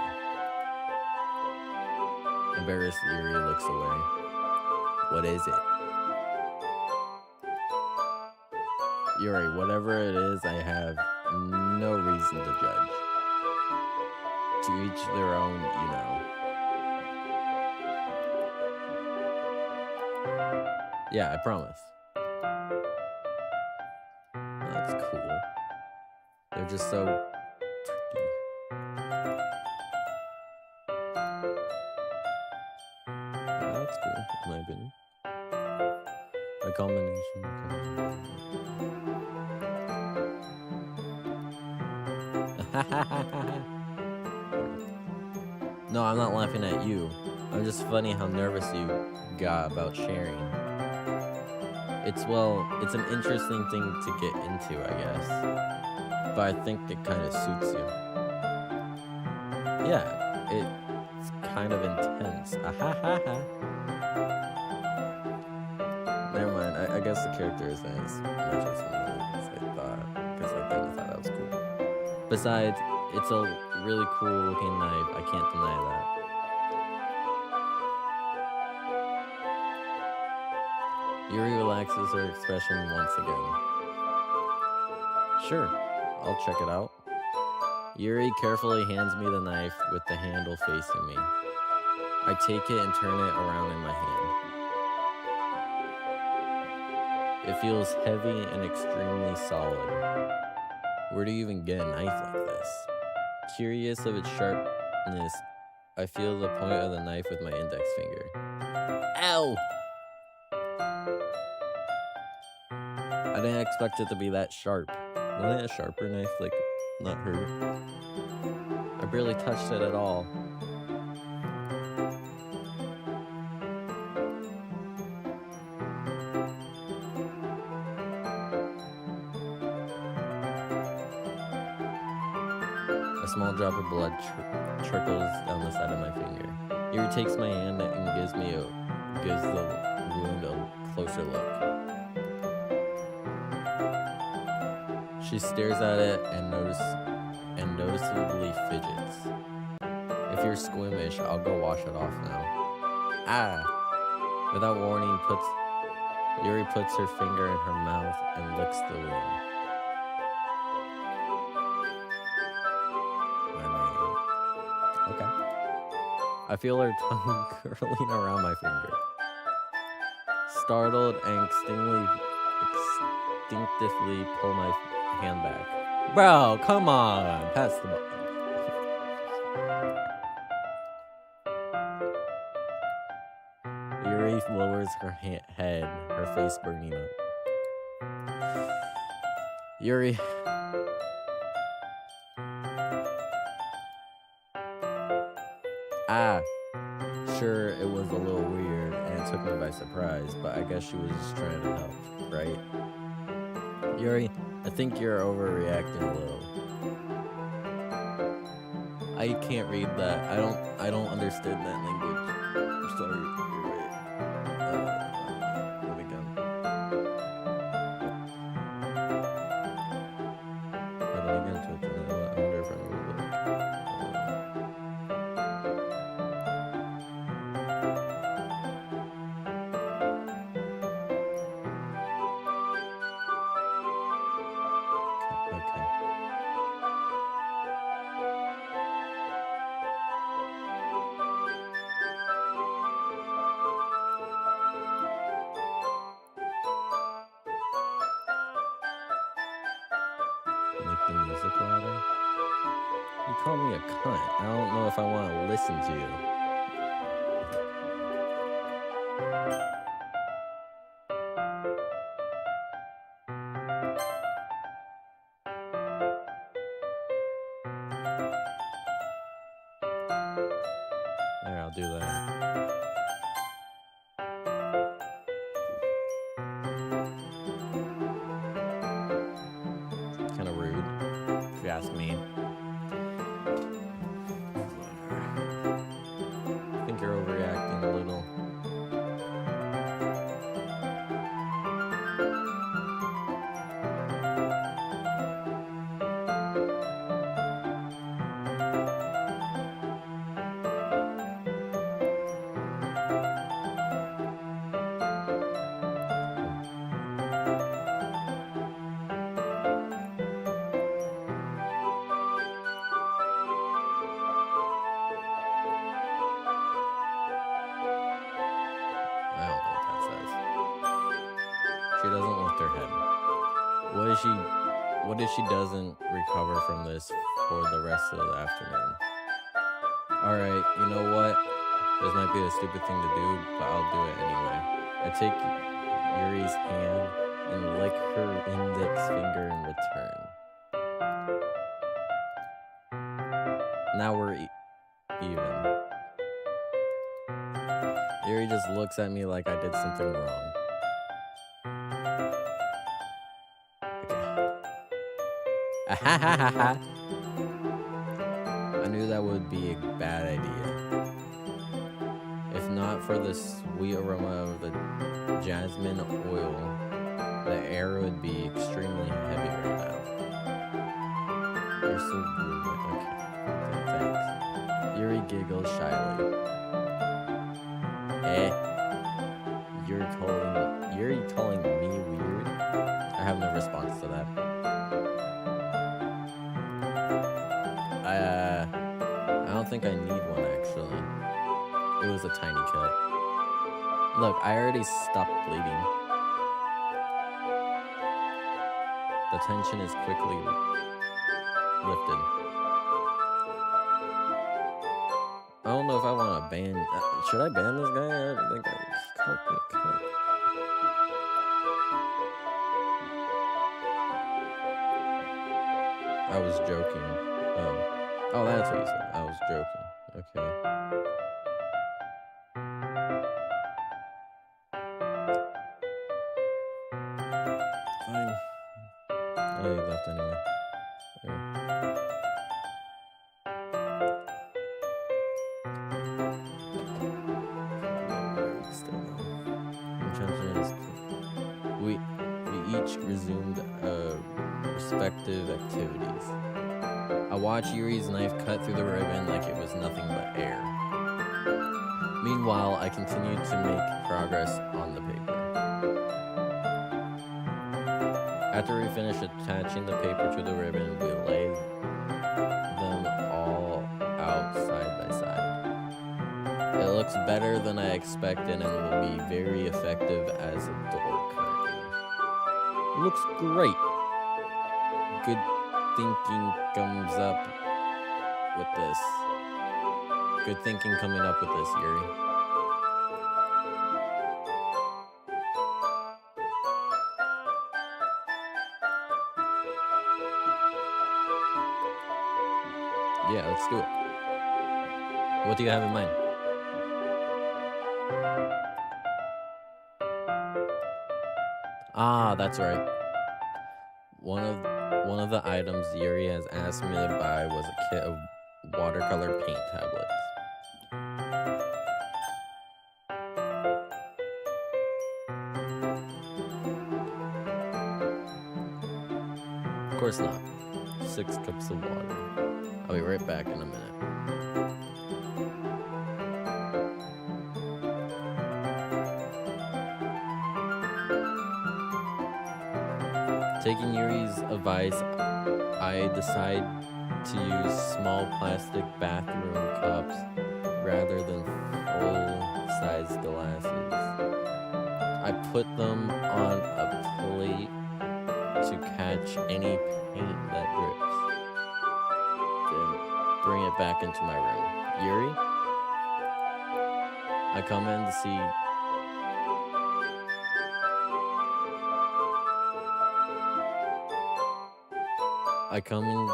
Embarrassed, Yuri looks away. What is it? Yuri, whatever it is, I have no reason to judge. To each their own, you know. Yeah, I promise. That's cool. They're just so pretty. Yeah, that's cool, in my opinion. A combination. No, I'm not laughing at you. I'm just funny how nervous you got about sharing. It's an interesting thing to get into, I guess. But I think it kind of suits you. Yeah, it's kind of intense. Never mind, I guess the character isn't as much as me as I thought, because I thought that was cool. Besides, it's a really cool looking knife, I can't deny that. Yuri relaxes her expression once again. Sure, I'll check it out. Yuri carefully hands me the knife with the handle facing me. I take it and turn it around in my hand. It feels heavy and extremely solid. Where do you even get a knife like this? Curious of its sharpness, I feel the point of the knife with my index finger. Ow! I didn't expect it to be that sharp. Wouldn't a sharper knife, like, not hurt? I barely touched it at all. A small drop of blood trickles down the side of my finger. Yuri takes my hand and gives the wound a closer look. She stares at it and noticeably fidgets. If you're squeamish, I'll go wash it off now. Ah! Without warning, Yuri puts her finger in her mouth and licks the wound. Okay. I feel her tongue curling around my finger. Startled and instinctively pull my hand back. Bro, come on! Pass the ball. Yuri lowers her head, her face burning up. Yuri. Sure, it was a little weird and it took me by surprise, but I guess she was just trying to help, right? Yuri, I think you're overreacting a little. I can't read that. I don't understand that language. I'm sorry. You're right. Let me go. How did I get into it? I wonder if I'm really the music louder? You call me a cunt. I don't know if I want to listen to you. There, I'll do that. Kind of rude, if you ask me. I think you're overreacting a little. I don't know what that says. She doesn't lift her head. What if she doesn't recover from this for the rest of the afternoon? Alright, you know what? This might be a stupid thing to do, but I'll do it anyway. I take Yuri's hand and lick her index finger in return. Now we're even. Yuri just looks at me like I did something wrong. Okay. I knew that would be a bad idea. If not for the sweet aroma of the jasmine oil, the air would be extremely heavy right now. You're so rude. Okay, thanks. Yuri giggles shyly. You're calling me weird? I have no response to that. I don't think I need one, actually. It was a tiny cut. Look, I already stopped bleeding. The tension is quickly lifted. I don't know if I want to ban... should I ban this guy? I don't think he called me a cunt. I was joking. Oh, that's what you said. I was joking. Okay. Fine. Oh, he left anyway. There. We each resumed respective activities. I watched Yuri's knife cut through the ribbon like it was nothing but air. Meanwhile, I continued to make progress on the paper. After we finished attaching the paper to the ribbon, we laid them all out side by side. It looks better than I expected and will be very effective as a door curtain. Looks great. Good thinking comes up with this. Good thinking coming up with this, Yuri. Yeah, let's do it. What do you have in mind? Ah, that's right. One of the items Yuri has asked me to buy was a kit of watercolor paint tablets. Of course not. 6 cups of water. I'll be right back in a minute. Taking Yuri's advice, I decide to use small plastic bathroom cups rather than full-size glasses. I put them on a plate to catch any paint that drips. Then bring it back into my room. Yuri, I come in to see. I come in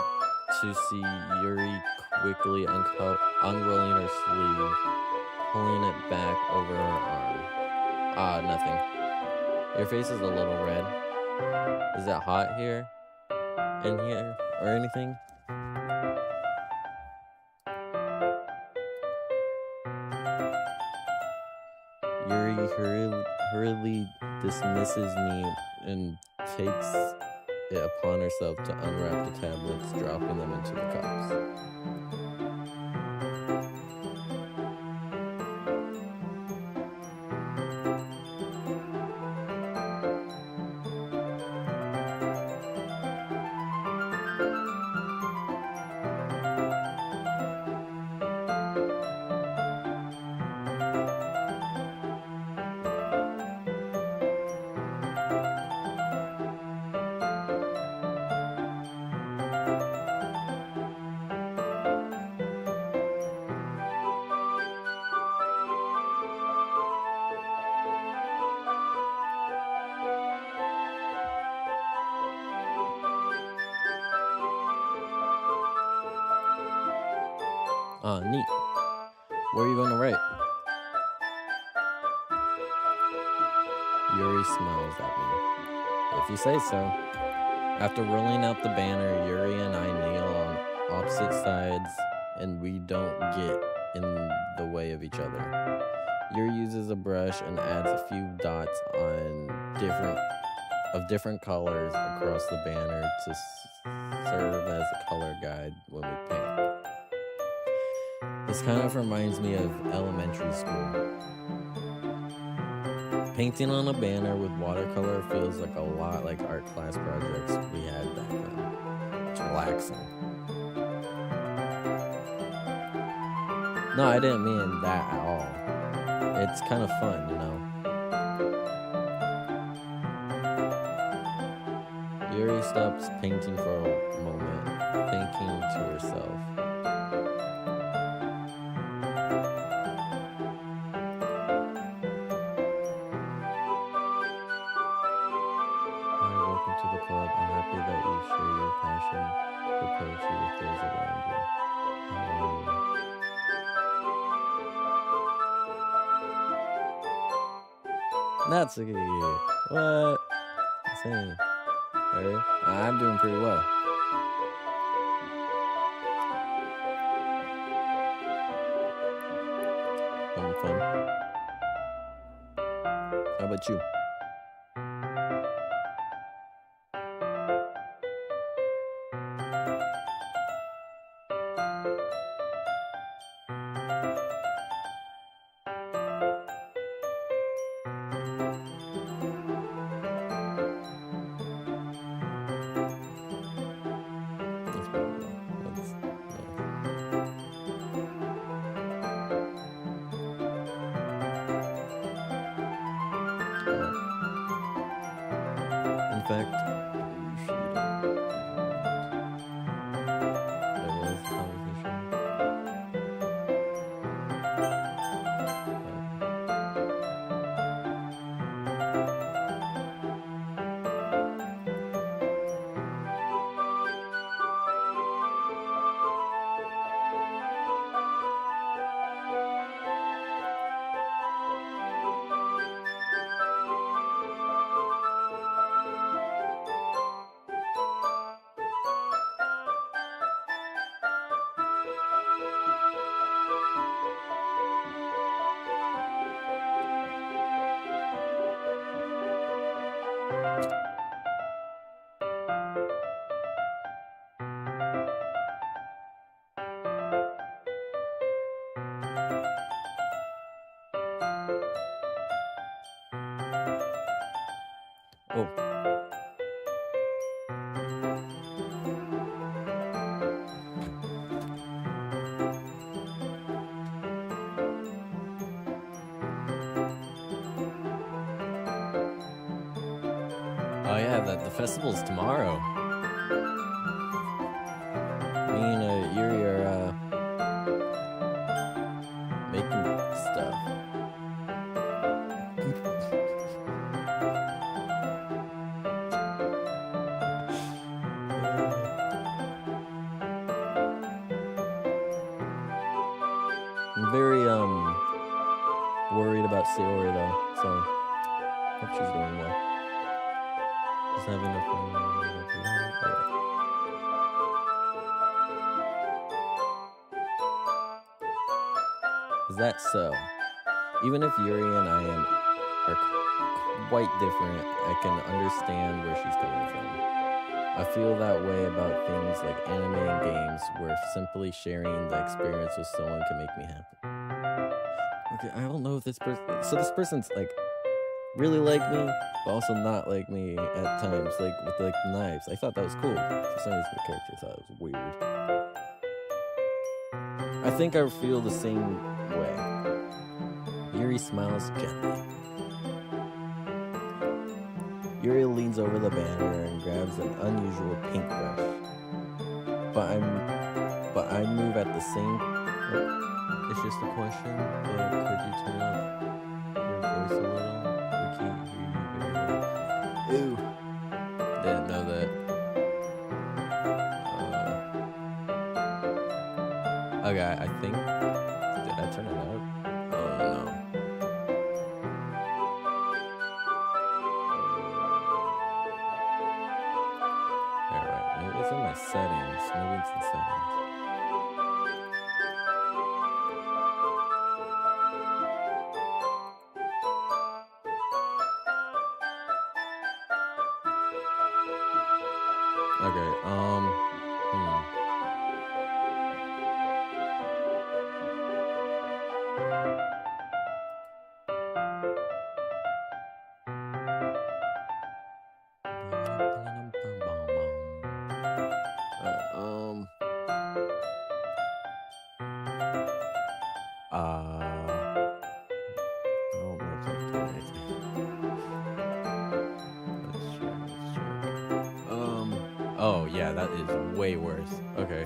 to see Yuri quickly unrolling her sleeve, pulling it back over her arm. Ah, nothing. Your face is a little red. Is it hot here? In here? Or anything? Yuri hurriedly dismisses me and takes it upon herself to unwrap the tablets, dropping them into the cups. Ah, neat. Where are you going to write? Yuri smiles at me. If you say so. After rolling out the banner, Yuri and I kneel on opposite sides and we don't get in the way of each other. Yuri uses a brush and adds a few dots on different colors across the banner to serve as a color guide when we paint. This kind of reminds me of elementary school. Painting on a banner with watercolor feels like a lot like art class projects we had back then. It's relaxing. No, I didn't mean that at all. It's kind of fun, you know. Yuri stops painting for a moment, thinking to herself. Welcome to the club. I'm happy that you share your passion for poetry with those around you. How are you? That's a good. What? Insane. Hey, I'm doing pretty well. Having fun. How about you? In fact, you usually don't. There was a conversation. Oh. Oh yeah, the festival's tomorrow. Me and Yuri are making stuff. I'm very worried about Sayori though, so hope she's doing well. Just having enough fun. Is that so? Even if Yuri and I are quite different, I can understand where she's coming from. I feel that way about things like anime and games, where simply sharing the experience with someone can make me happy. Okay, I don't know if this person. So this person's like really like me, but also not like me at times, like with like knives. I thought that was cool. For some reason, the character thought it was weird. I think I feel the same way. Yuri smiles gently. Yuri leans over the banner and grabs an unusual paintbrush. But I move at the same. It's just a question, but could you turn up your voice a little? We can't hear you very well. Ew. Didn't know that. Okay, I think. Did I turn it up? Oh no. Alright, maybe it's in my settings. Maybe it's in settings. Okay, I don't know if I'm doing anything. Let's check. Oh yeah, that is way worse. Okay.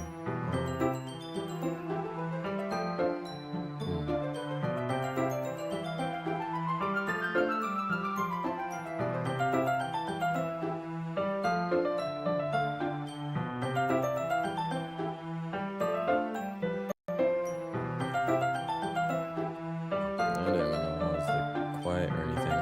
I didn't even know I was like quiet or anything.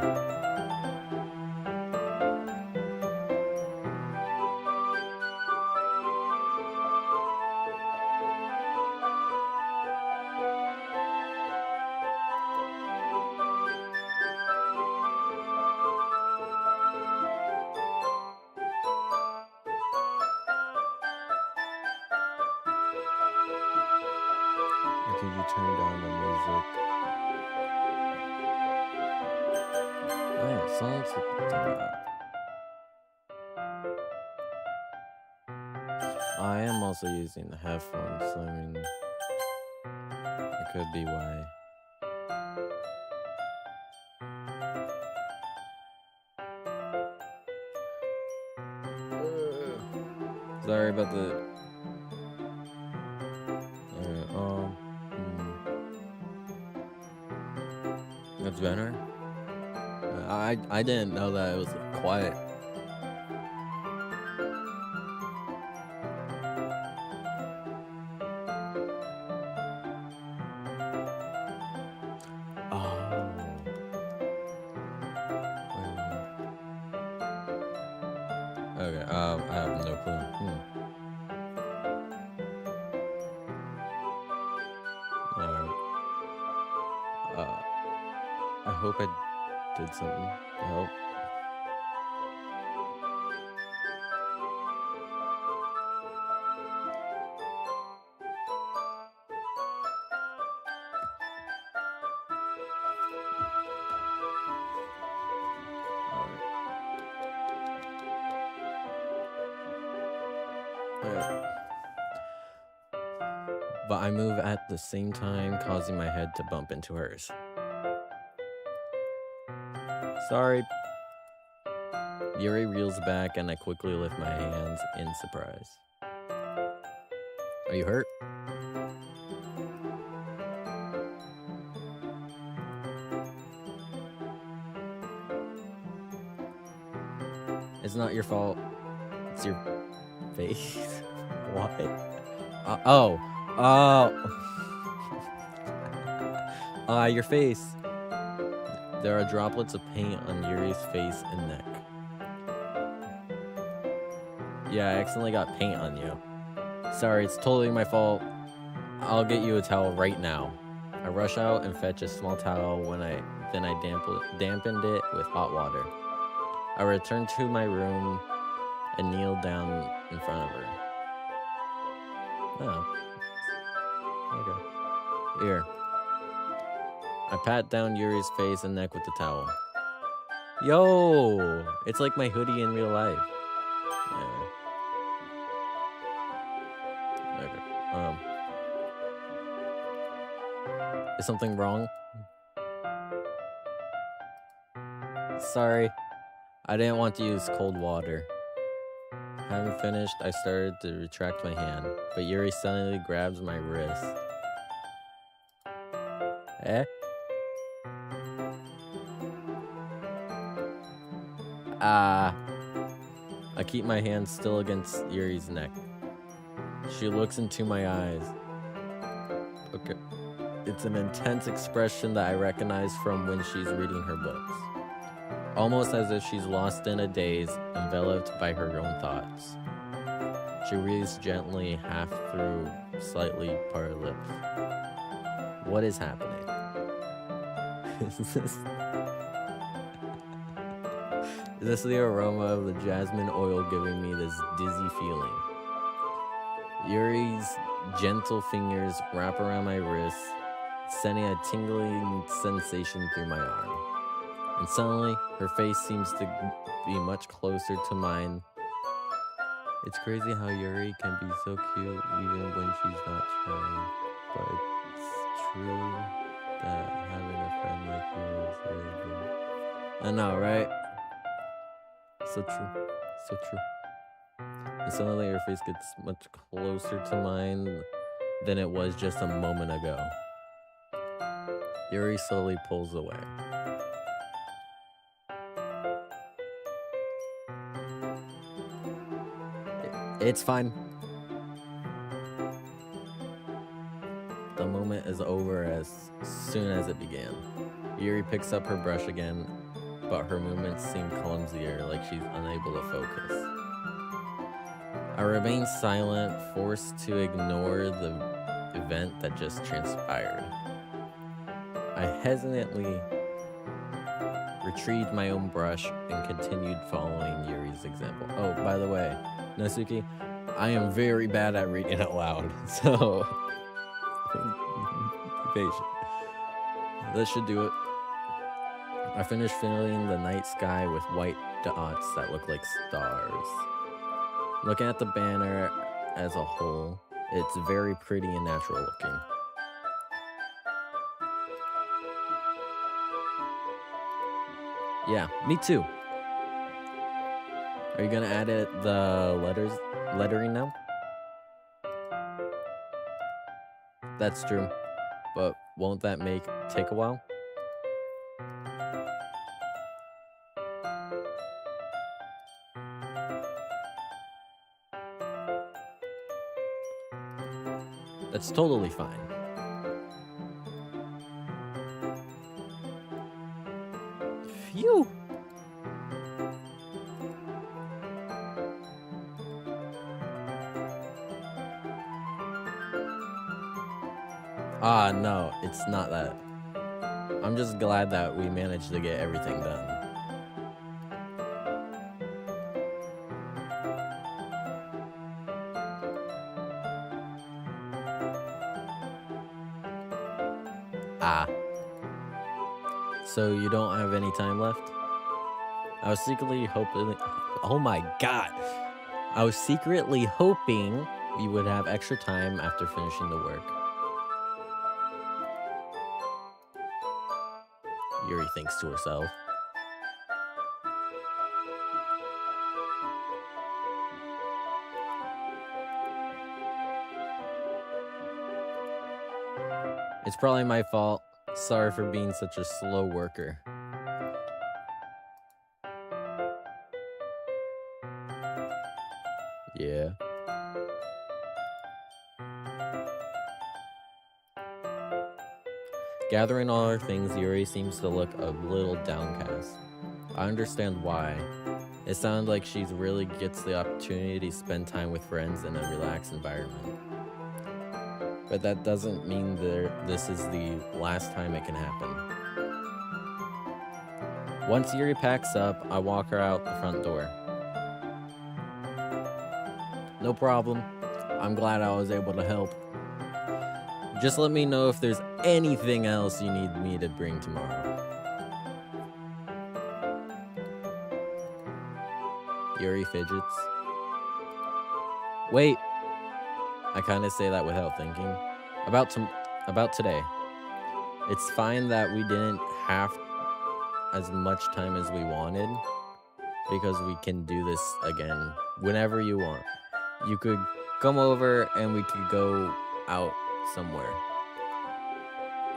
Or could you turn down the music? Oh yeah, songs like that. I am also using the headphones, so I mean, it could be why. Sorry about the. That's better. I didn't know that it was quiet. Oh. Okay. I have no clue. I hope I did something to help. But I move at the same time, causing my head to bump into hers. Sorry. Yuri reels back and I quickly lift my hands in surprise. Are you hurt? It's not your fault. It's your face. What? Oh. Your face. There are droplets of paint on Yuri's face and neck. Yeah, I accidentally got paint on you. Sorry, it's totally my fault. I'll get you a towel right now. I rush out and fetch a small towel then I dampened it with hot water. I return to my room and kneel down in front of her. Oh. Okay. Here. I pat down Yuri's face and neck with the towel. Yo! It's like my hoodie in real life. Okay. Is something wrong? Sorry. I didn't want to use cold water. Having finished, I started to retract my hand, but Yuri suddenly grabs my wrist. Eh? I keep my hand still against Yuri's neck. She looks into my eyes. Okay. It's an intense expression that I recognize from when she's reading her books. Almost as if she's lost in a daze, enveloped by her own thoughts. She reads gently, half through slightly parted lips. What is happening? Is this the aroma of the jasmine oil giving me this dizzy feeling? Yuri's gentle fingers wrap around my wrist, sending a tingling sensation through my arm. And suddenly, her face seems to be much closer to mine. It's crazy how Yuri can be so cute even when she's not trying. But it's true that having a friend like you is really good. I know, right? So true. So true. And suddenly her face gets much closer to mine than it was just a moment ago. Yuri slowly pulls away. It's fine. The moment is over as soon as it began. Yuri picks up her brush again, but her movements seem clumsier, like she's unable to focus. I remain silent, forced to ignore the event that just transpired. I hesitantly retrieved my own brush and continued following Yuri's example. Oh, by the way, Natsuki, I am very bad at reading out loud, so be patient. That should do it. I finished filling the night sky with white dots that look like stars. Looking at the banner as a whole, it's very pretty and natural looking. Yeah, me too. Are you gonna add the lettering now? That's true, but won't that take a while? That's totally fine. Phew! No, it's not that. I'm just glad that we managed to get everything done. So you don't have any time left? I was secretly hoping... Oh my god! I was secretly hoping we would have extra time after finishing the work. Yuri thinks to herself. It's probably my fault. Sorry for being such a slow worker. Yeah. Gathering all her things, Yuri seems to look a little downcast. I understand why. It sounds like she really gets the opportunity to spend time with friends in a relaxed environment. But that doesn't mean this is the last time it can happen. Once Yuri packs up, I walk her out the front door. No problem. I'm glad I was able to help. Just let me know if there's anything else you need me to bring tomorrow. Yuri fidgets. Wait. I kind of say that without thinking. About today. It's fine that we didn't have as much time as we wanted, because we can do this again whenever you want. You could come over and we could go out somewhere.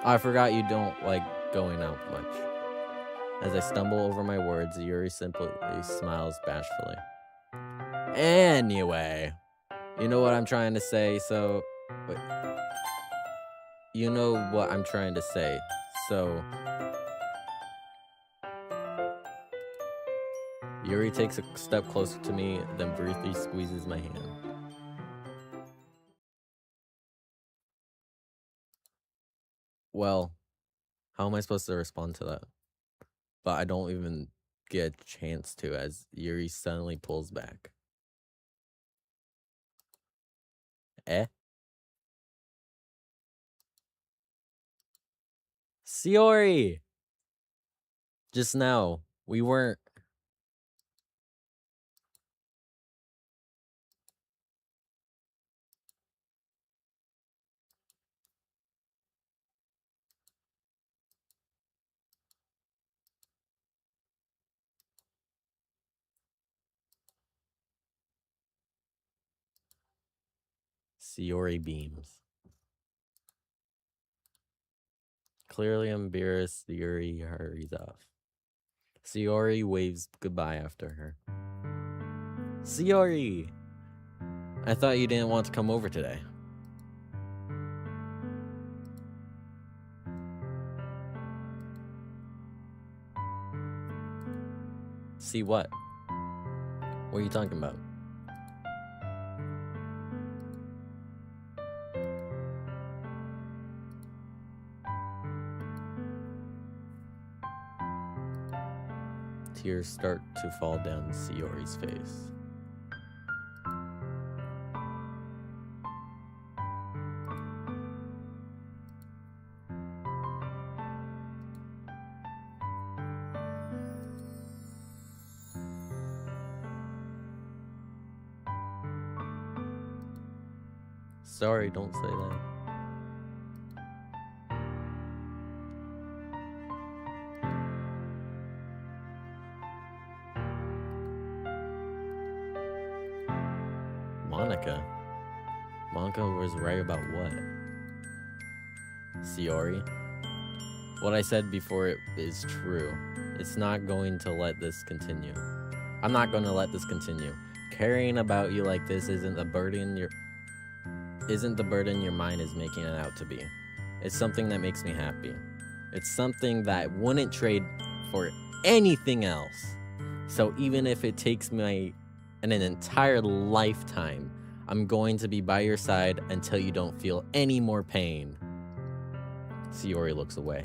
I forgot you don't like going out much. As I stumble over my words, Yuri simply smiles bashfully. Anyway, you know what I'm trying to say, so... Wait. You know what I'm trying to say, so... Yuri takes a step closer to me, then briefly squeezes my hand. Well, how am I supposed to respond to that? But I don't even get a chance to, as Yuri suddenly pulls back. Eh? Shiori! Just now, we weren't... Shiori beams. Clearly embarrassed, Yuri hurries off. Shiori waves goodbye after her. Shiori! I thought you didn't want to come over today. See what? What are you talking about? Tears start to fall down Shiori's face. Sorry, don't say that. Monica was right about what? Shiori? What I said before is true. It's not going to let this continue. I'm not going to let this continue. Caring about you like this isn't the burden your mind is making it out to be. It's something that makes me happy. It's something that I wouldn't trade for anything else. So even if it takes me an entire lifetime, I'm going to be by your side until you don't feel any more pain. Shiori looks away.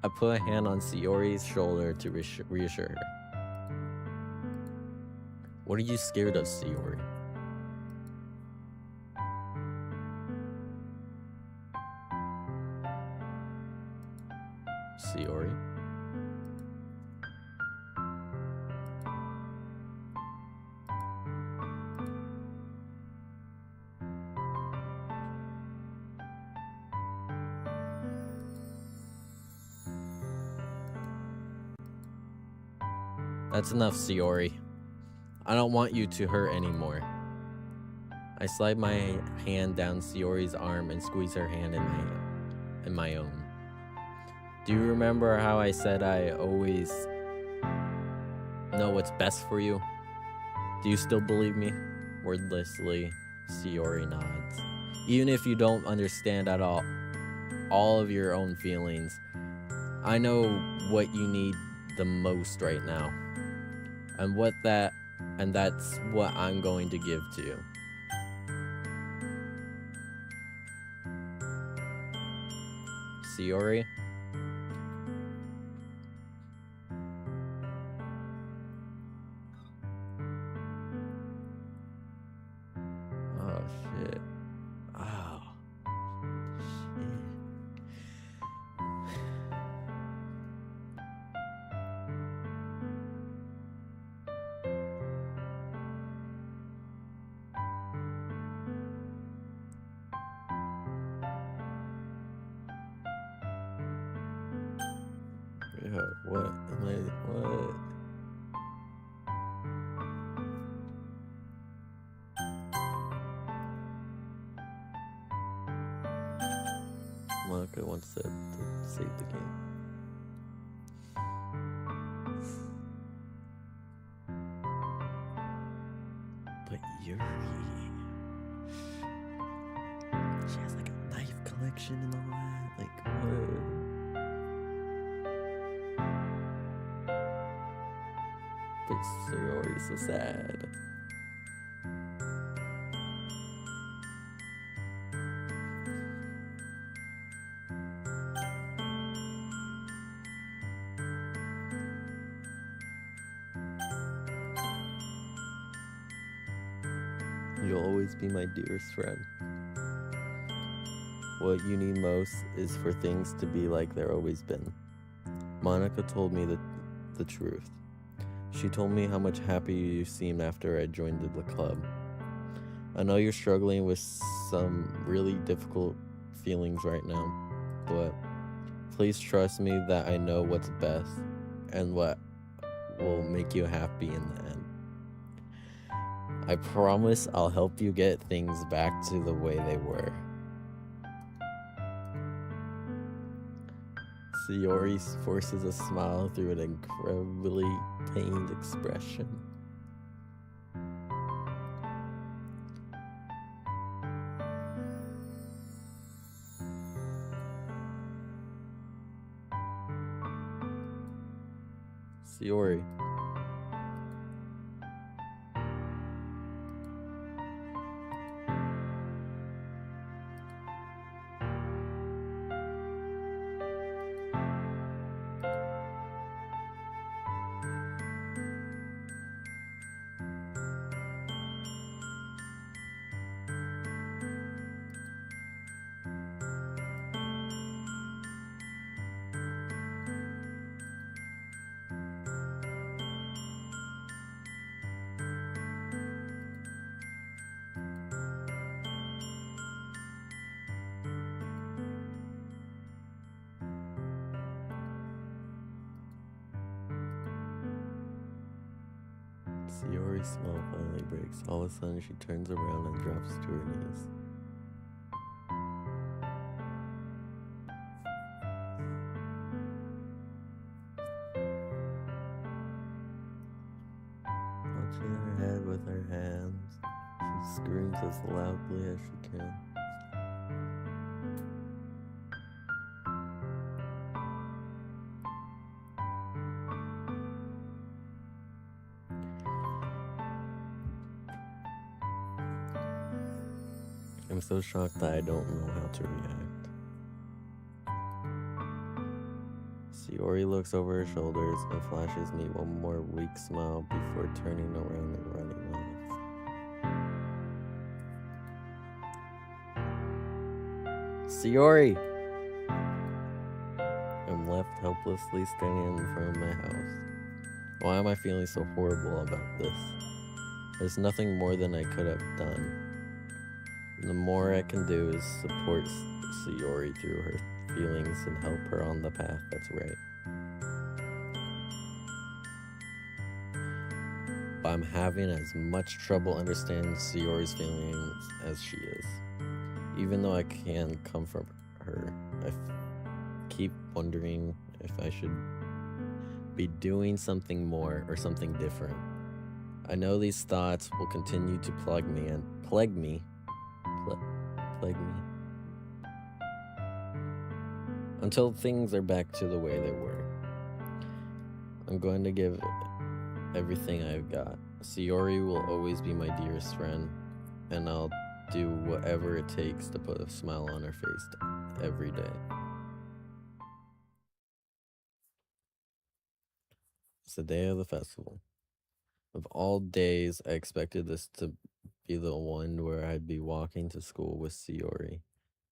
I put a hand on Shiori's shoulder to reassure her. What are you scared of, Shiori? Shiori? That's enough, Shiori. I don't want you to hurt anymore. I slide my hand down Sayori's arm and squeeze her hand in my own. Do you remember how I said I always know what's best for you? Do you still believe me? Wordlessly, Sayori nods. Even if you don't understand at all of your own feelings, I know what you need the most right now. And that's what I'm going to give to you. Sayori? Oh shit. Oh shit. Yeah, what am I? What? Monica once said to save the game. But Yuri, she has like a knife collection and all that. Like what? But Sayori's so sad. You'll always be my dearest friend. What you need most is for things to be like they're always been. Monica told me the truth. She told me how much happier you seemed after I joined the club. I know you're struggling with some really difficult feelings right now, but please trust me that I know what's best and what will make you happy in the end. I promise I'll help you get things back to the way they were. Sayori forces a smile through an incredibly pained expression. Sayori. Sayori's smile finally breaks. All of a sudden, she turns around and drops to her knees. Touching her head with her hands, she screams as loudly as she can. I'm so shocked that I don't know how to react. Sayori looks over her shoulders and flashes me one more weak smile before turning around and running off. Sayori! I'm left helplessly standing in front of my house. Why am I feeling so horrible about this? There's nothing more than I could have done. The more I can do is support Sayori through her feelings and help her on the path that's right. but I'm having as much trouble understanding Sayori's feelings as she is. Even though I can comfort her, keep wondering if I should be doing something more or something different. I know these thoughts will continue to plague me until things are back to the way they were. I'm going to give everything I've got. Sayori will always be my dearest friend, and I'll do whatever it takes to put a smile on her face every day. It's the day of the festival. Of all days, I expected this to be the one where I'd be walking to school with Sayori,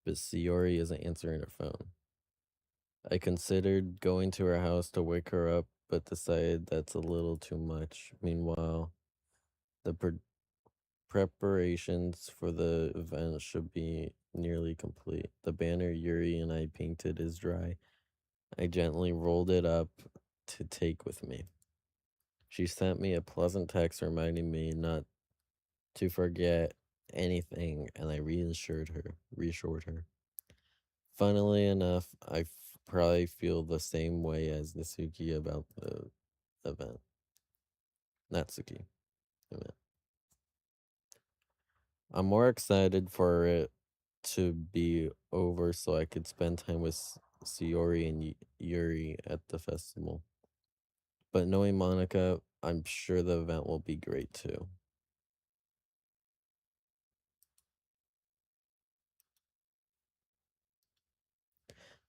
but Sayori isn't answering her phone. I considered going to her house to wake her up, but decided that's a little too much. Meanwhile, the preparations for the event should be nearly complete. The banner Yuri and I painted is dry. I gently rolled it up to take with me. She sent me a pleasant text reminding me not to forget anything, and I reassured her. Funnily enough, probably feel the same way as Natsuki about the event. Natsuki event. I'm more excited for it to be over so I could spend time with Sayori and Yuri at the festival. But knowing Monica, I'm sure the event will be great too.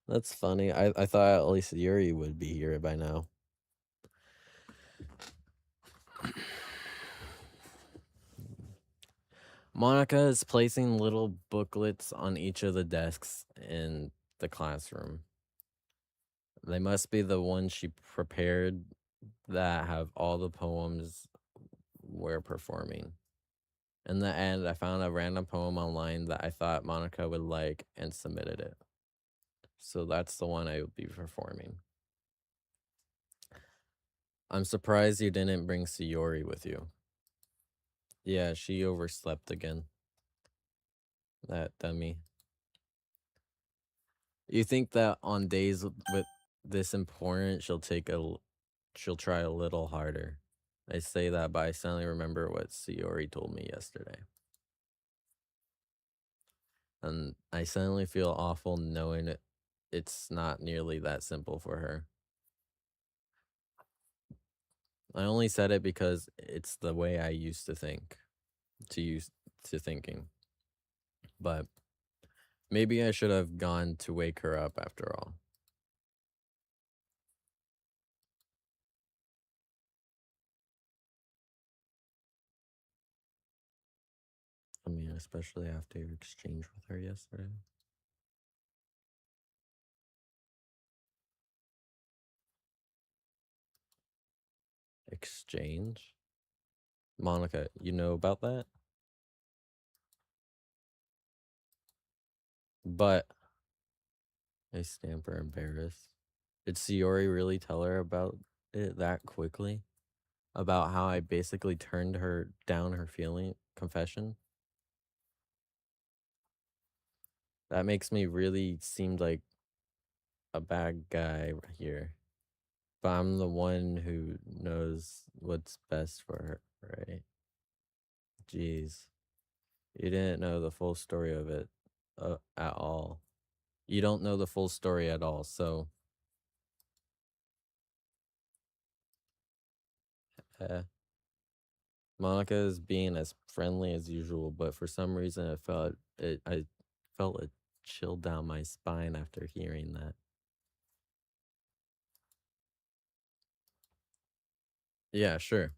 That's funny. I thought at least Yuri would be here by now. Monica is placing little booklets on each of the desks in the classroom. They must be the ones she prepared that have all the poems we're performing. In the end, I found a random poem online that I thought Monica would like and submitted it. So that's the one I will be performing. I'm surprised you didn't bring Sayori with you. Yeah, she overslept again. That dummy. You think that on days with this important, she'll try a little harder. I say that, but I suddenly remember what Sayori told me yesterday. And I suddenly feel awful knowing it's not nearly that simple for her. I only said it because it's the way I used to think, to thinking. But maybe I should have gone to wake her up after all. I mean, especially after your exchange with her yesterday. Exchange? Monica, you know about that? But I stammer embarrassed. Did Sayori really tell her about it that quickly? About how I basically turned her down her feeling confession? That makes me really seem like a bad guy here. But I'm the one who knows what's best for her, right? Jeez. You didn't know the full story of it at all. You don't know the full story at all, so uh, Monica is being as friendly as usual, but for some reason I felt a chill down my spine after hearing that. Yeah, sure.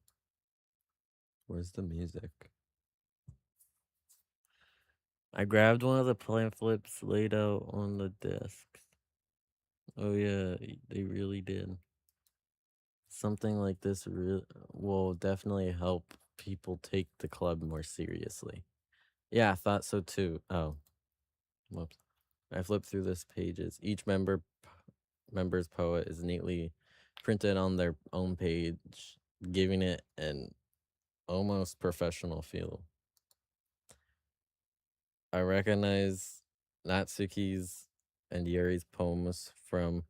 Where's the music? I grabbed one of the pamphlets laid out on the desk. Oh yeah, they really did. Something like this will definitely help people take the club more seriously. Yeah, I thought so too. Oh, whoops. I flipped through this pages. Each member's poet is neatly printed on their own page, giving it an almost professional feel. I recognize Natsuki's and Yuri's poems from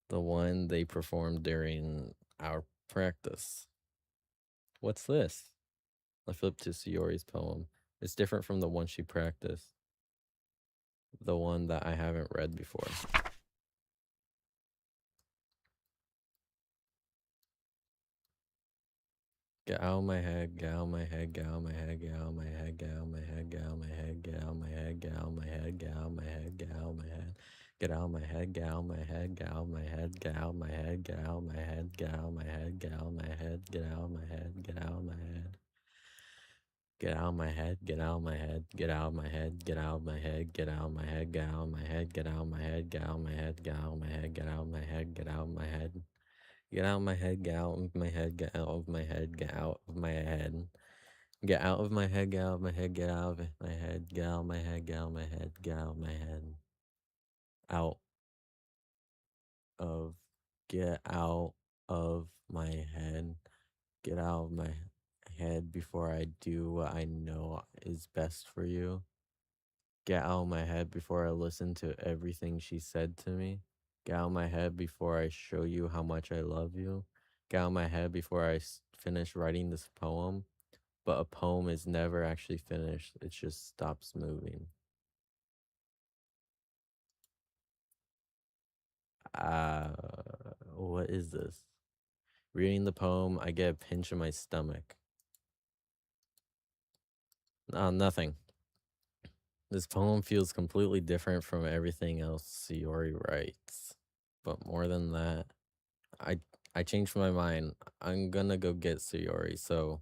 the one they performed during our practice. What's this? I flipped to Sayori's poem. It's different from the one she practiced, the one that I haven't read before. Get out of my head, get out of my head, get out of my head, get out of my head, get out of my head, get out of my head, get out of my head, get out of my head, get out of my head, get out of my head, get out of my head, get out of my head, get out of my head, get out of my head, get out of my head, get out of my head, get out of my head, get out of my head, get out of my head. Get out of my head, get out of my head, get out of my head, get out of my head, get out of my head, get out of my head, get out of my head, get out of my head, get out of my head, get out of my head, get out of my head. Get out of my head, get out of my head, get out of my head, get out of my head. Get out of my head, get out of my head, get out of my head, get out of my head, get out of my head, get out of my head. Out of, get out of my head, get out of my head before I do what I know is best for you. Get out of my head before I listen to everything she said to me. Get out of my head before I show you how much I love you. Get out of my head before I finish writing this poem. But a poem is never actually finished, it just stops moving. What is this? Reading the poem, I get a pinch in my stomach. Nothing. This poem feels completely different from everything else Sayori writes. But more than that, I I changed my mind. I'm gonna go get Sayori, so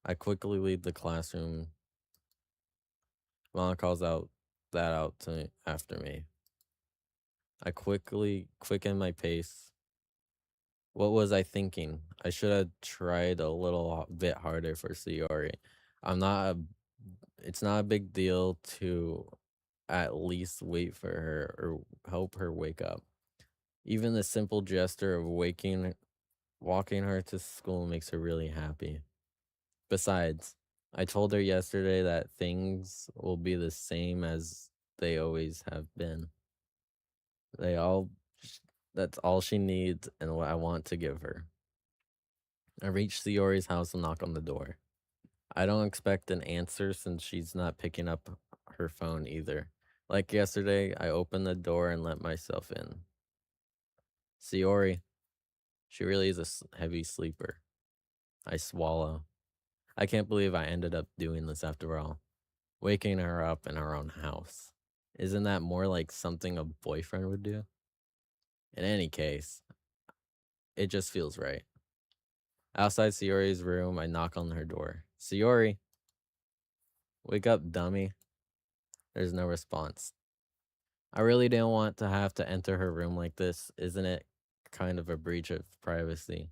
I quickly leave the classroom. Mama calls out to me after me. I quickly quicken my pace. What was I thinking? I should have tried a little bit harder for Sayori. I'm not a, it's not a big deal to at least wait for her or help her wake up. Even the simple gesture of walking her to school makes her really happy. Besides, I told her yesterday that things will be the same as they always have been. They all, that's all she needs and what I want to give her. I reach Sayori's house and knock on the door. I don't expect an answer since she's not picking up her phone either. Like yesterday, I open the door and let myself in. Sayori, she really is a heavy sleeper. I swallow. I can't believe I ended up doing this after all. Waking her up in our own house. Isn't that more like something a boyfriend would do? In any case, it just feels right. Outside Sayori's room, I knock on her door. Sayori, wake up, dummy. There's no response. I really didn't want to have to enter her room like this. Isn't it kind of a breach of privacy?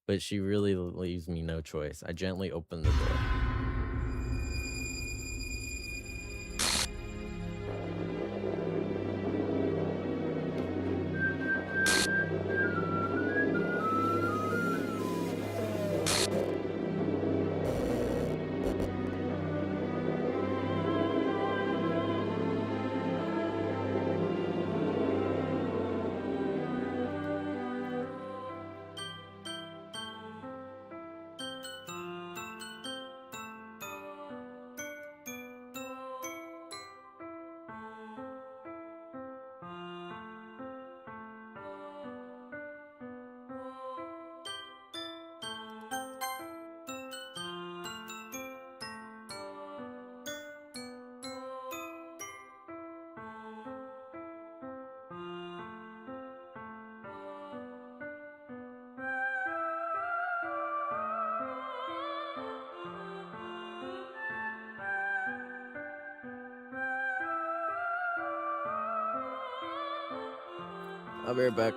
But she really leaves me no choice. I gently open the door. I'll be right back.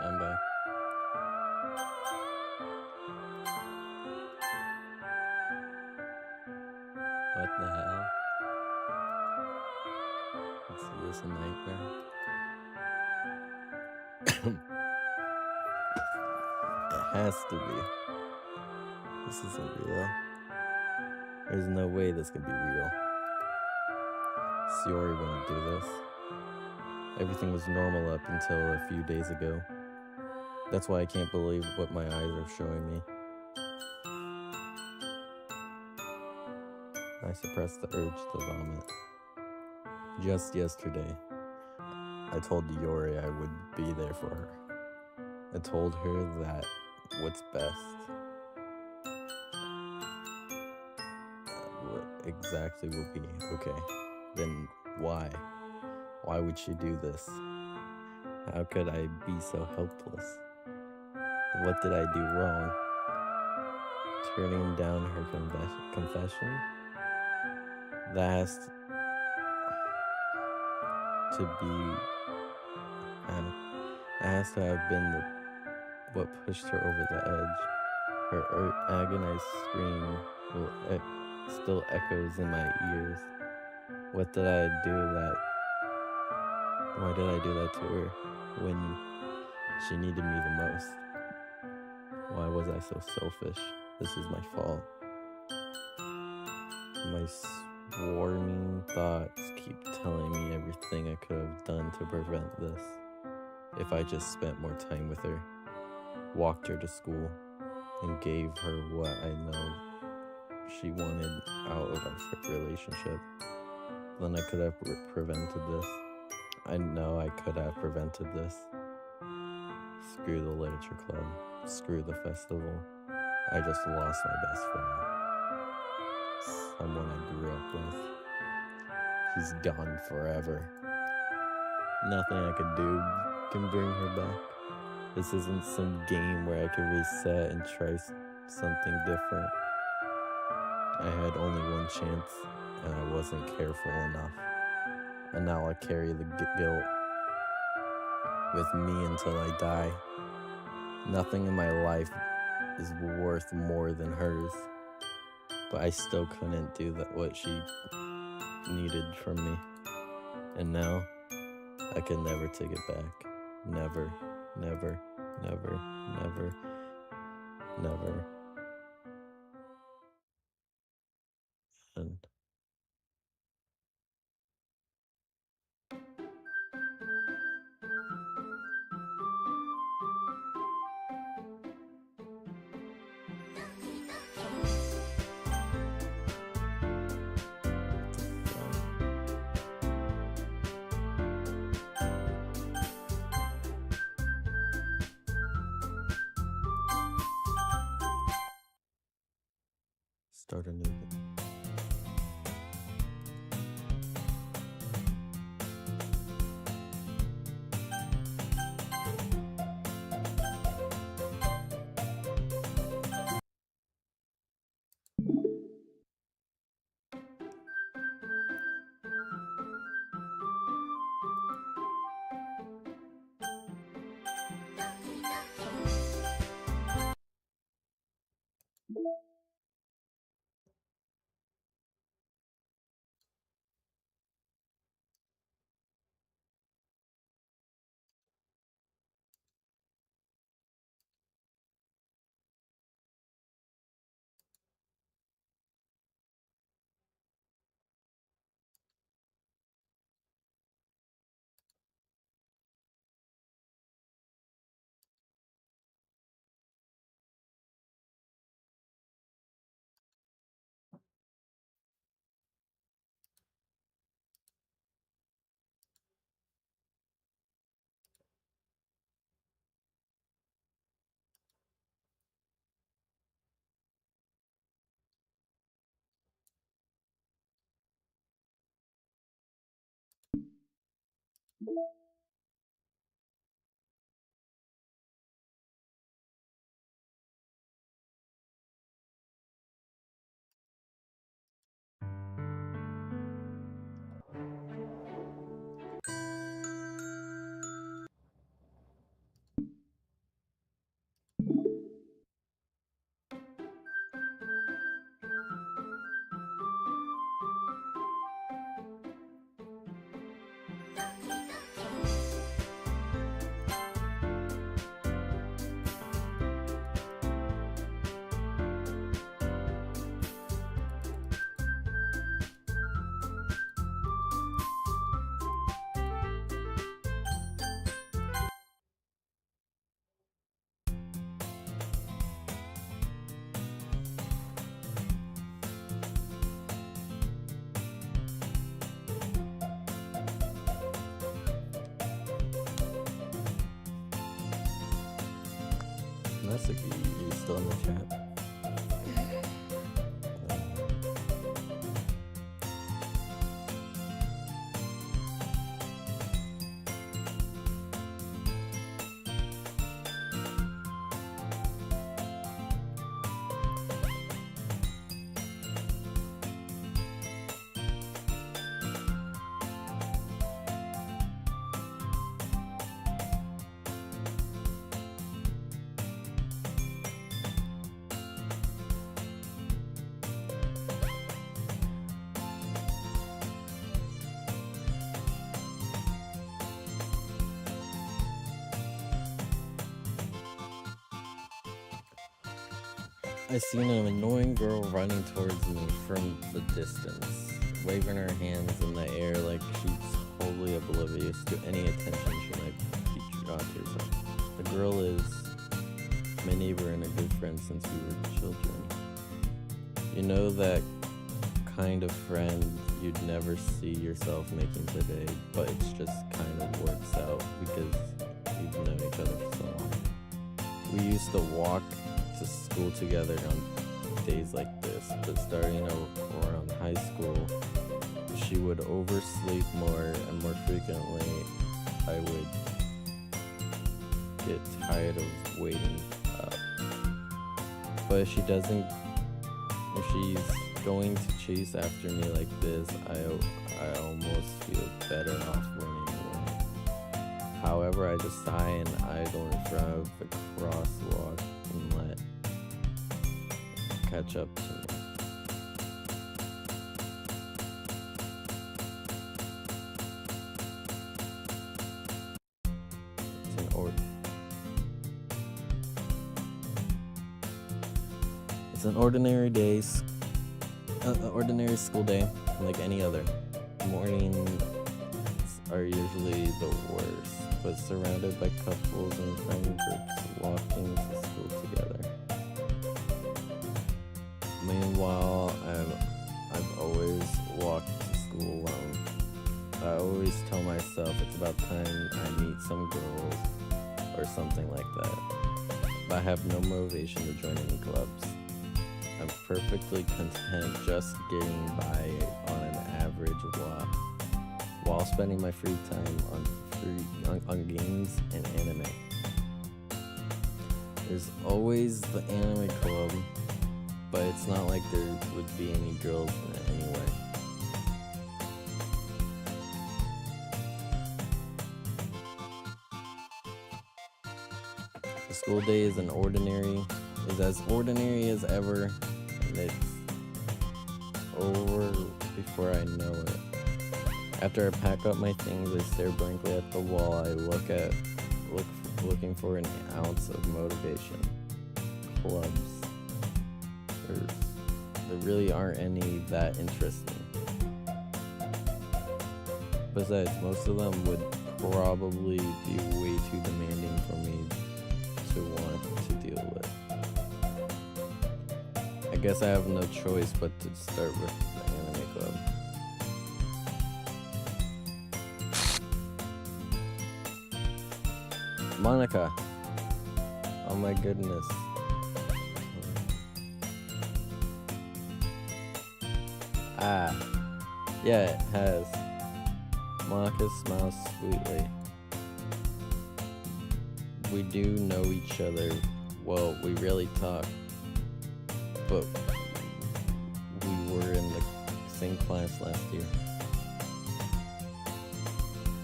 I'm back. What the hell? Is this a nightmare? It has to be. This isn't real. There's no way this can be real. Siori wouldn't do this. Everything was normal up until a few days ago. That's why I can't believe what my eyes are showing me. I suppressed the urge to vomit. Just yesterday, I told Yori I would be there for her. I told her that what's best, what exactly will be okay. Then why? Why would she do this? How could I be so helpless? What did I do wrong? Turning down her confession? That has to be, that has to have been what pushed her over the edge. Her agonized scream still echoes in my ears. Why did I do that to her when she needed me the most? Why was I so selfish? This is my fault. My swarming thoughts keep telling me everything I could have done to prevent this. If I just spent more time with her, walked her to school, and gave her what I know she wanted out of our relationship, then I could have prevented this. I know I could have prevented this. Screw the literature club. Screw the festival. I just lost my best friend. Someone I grew up with. She's gone forever. Nothing I could do can bring her back. This isn't some game where I can reset and try something different. I had only one chance, and I wasn't careful enough. And now I carry the guilt with me until I die. Nothing in my life is worth more than hers. But I still couldn't do what she needed from me. And now, I can never take it back. Never, never, never, never, never. And start a new thing. Masaki, you still in the chat? I seen an annoying girl running towards me from the distance, waving her hands in the air like she's wholly oblivious to any attention she might be drawn to herself. The girl is my neighbor and a good friend since we were children. You know that kind of friend you'd never see yourself making today, but it's just kind of works out because you've known each other for so long. We used to walk to school together on days like this, but starting around high school, she would oversleep more, and more frequently I would get tired of waiting up. But if she's going to chase after me like this, I almost feel better off running away. However, I just sigh and idle in front of the crosswalk and let catch up to me. It's an ordinary day, ordinary school day, like any other. Mornings are usually the worst, but surrounded by couples and friend groups walking to school together. Meanwhile, I've always walked to school alone. I always tell myself it's about time I meet some girls or something like that. But I have no motivation to join any clubs. I'm perfectly content just getting by on an average walk while spending my free time on games and anime. There's always the anime club, but it's not like there would be any girls in it anyway. The school day is as ordinary as ever, and it's over before I know it. After I pack up my things, I stare blankly at the wall. I looking for an ounce of motivation. Clubs. There really aren't any that interesting. Besides, most of them would probably be way too demanding for me to want to deal with. I guess I have no choice but to start with the anime club. Monica! Oh my goodness. Ah, yeah, it has. Monica smiles sweetly. We do know each other. Well, we really talk. But we were in the same class last year.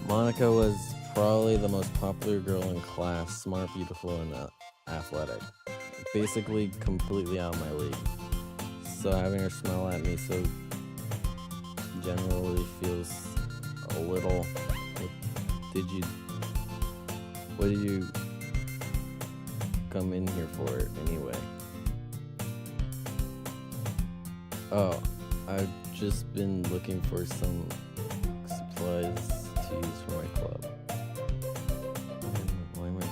Monica was probably the most popular girl in class. Smart, beautiful, and athletic. Basically completely out of my league. So having her smile at me so generally feels a little what did you come in here for anyway? Oh, I've just been looking for some supplies to use for my club. Why am I getting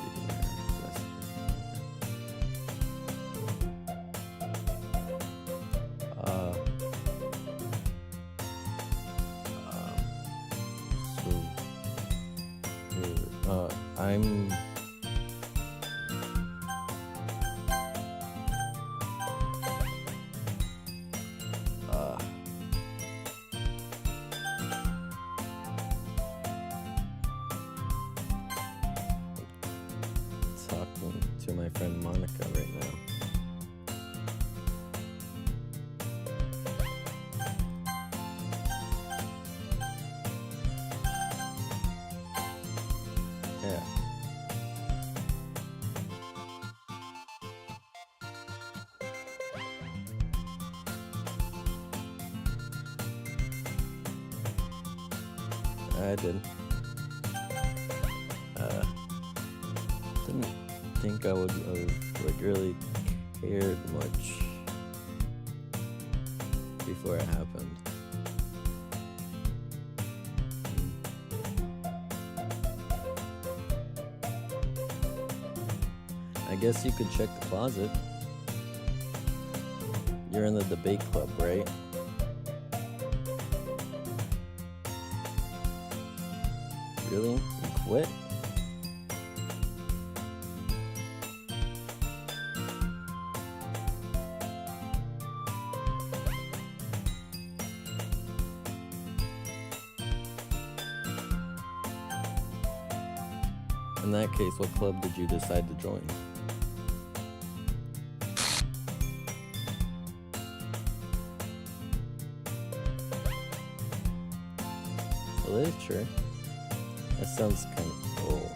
to my friend Monica right now. Yeah. I did. Didn't think I would have like really cared much before it happened. I guess you could check the closet. You're in the debate club, right? Really? You quit? In that case, what club did you decide to join? Literature? That sounds kind of cool.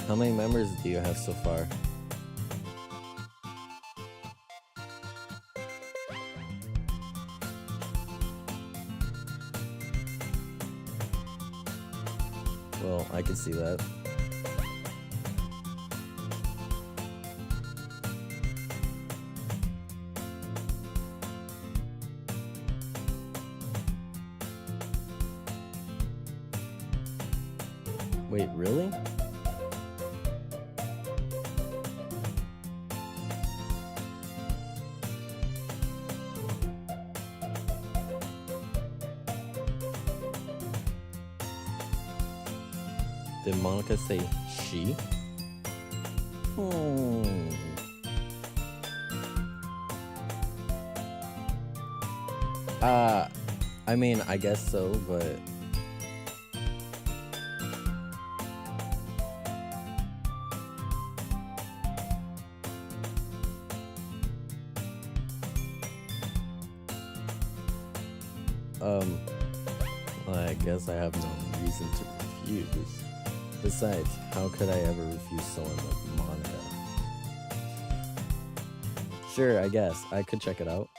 How many members do you have so far? Well, I can see that. Wait, really? Did Monica say she? I mean, I guess so, but well, I guess I have no reason to refuse. Besides, how could I ever refuse someone like Monica? Sure, I guess. I could check it out.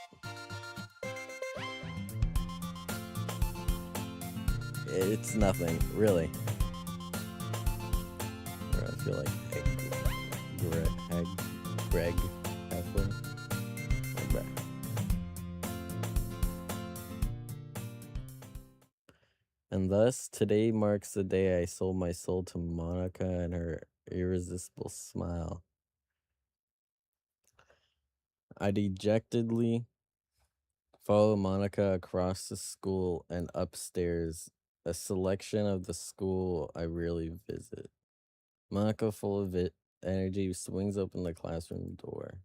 It's nothing, really. Or I feel like Greg halfway. Like that. And thus, today marks the day I sold my soul to Monica and her irresistible smile. I dejectedly follow Monica across the school and upstairs, a selection of the school I rarely visit. Monica, full of energy, swings open the classroom door.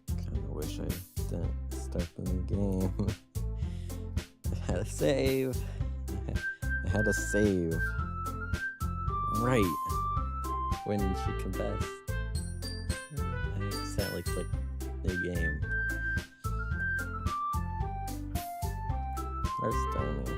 Kinda wish I didn't start the new game. I had a save. I had a save. Right. When she confessed. I accidentally clicked the game. Where's Tony?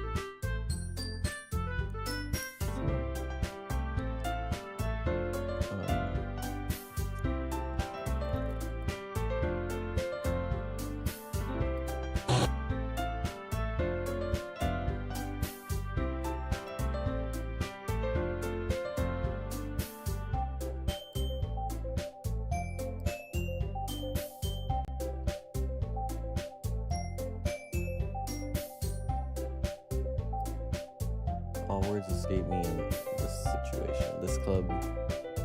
All words escape me in this situation. This club,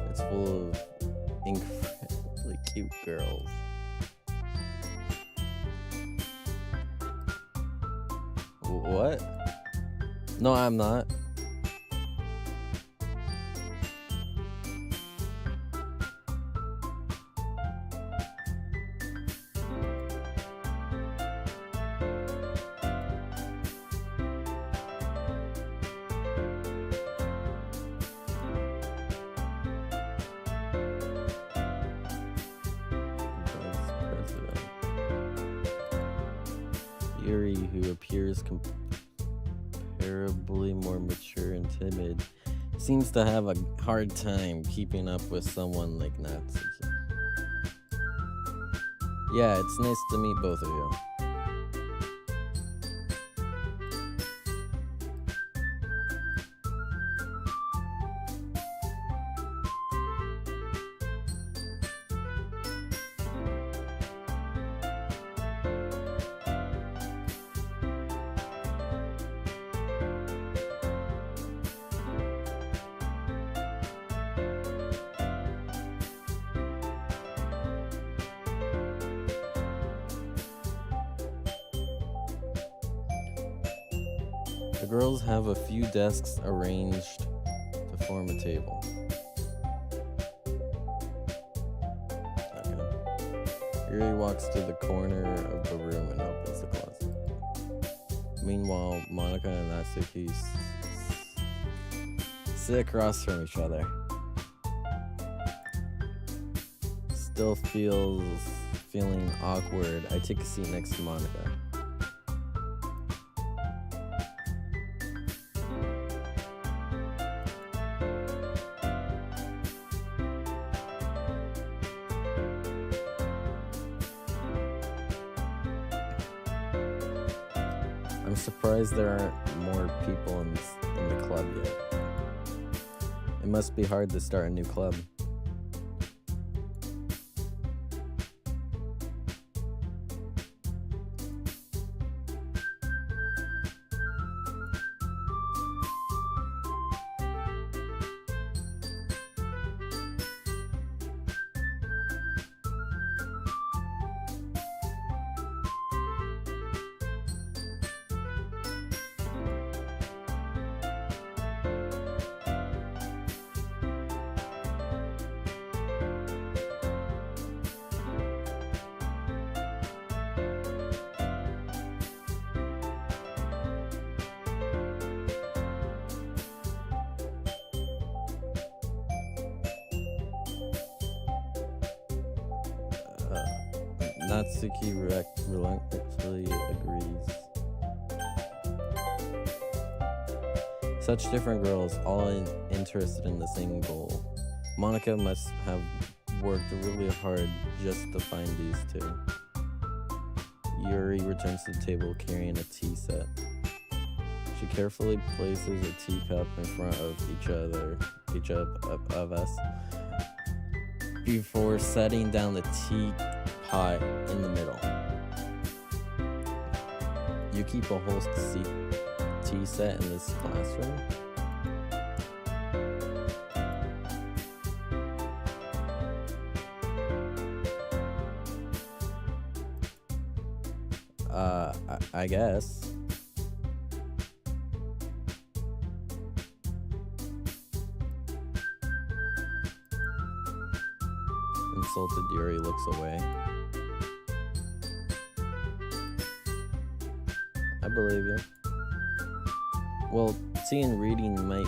it's full of incredibly cute girls. What? No, I'm not. Yuri, who appears comparably more mature and timid, seems to have a hard time keeping up with someone like Natsuki. Yeah, it's nice to meet both of you. The girls have a few desks arranged to form a table. Okay. Yuri walks to the corner of the room and opens the closet. Meanwhile, Monica and Natsuki sit across from each other. Still feeling awkward, I take a seat next to Monica. I'm surprised there aren't more people in the club yet. It must be hard to start a new club. Natsuki reluctantly agrees. Such different girls, all interested in the same goal. Monica must have worked really hard just to find these two. Yuri returns to the table carrying a tea set. She carefully places a teacup in front of each of us before setting down the teapot in the middle. You keep a whole tea set in this classroom? I guess. Insulted Yuri looks away. I believe you. Well, tea and reading might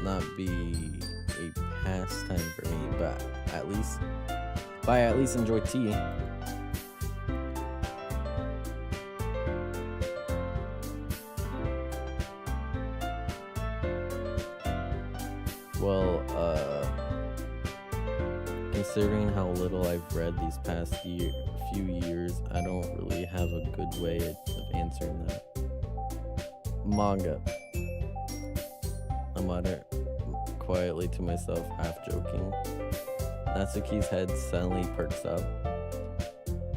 not be a pastime for me, but at least enjoy tea. Well, considering how little I've read these past few years, I don't really have a good way of answering that. Manga, I mutter quietly to myself, half joking. Natsuki's head suddenly perks up.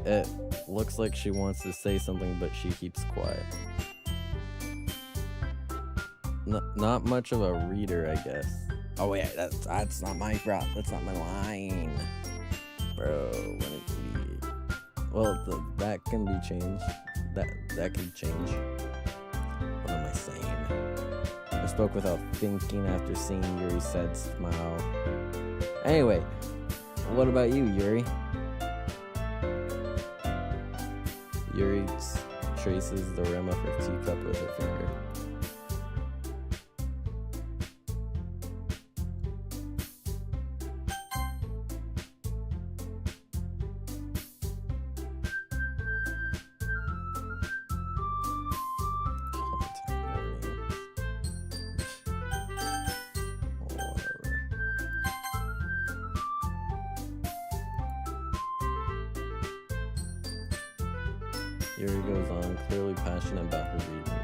It looks like she wants to say something, but she keeps quiet. Not much of a reader, I guess. Oh wait, that's not my that's not my line, bro. Well, that can be changed. That could change. What am I saying? I spoke without thinking after seeing Yuri's sad smile. Anyway, what about you, Yuri? Yuri traces the rim of her teacup with her finger. Yuri goes on, clearly passionate about her reading.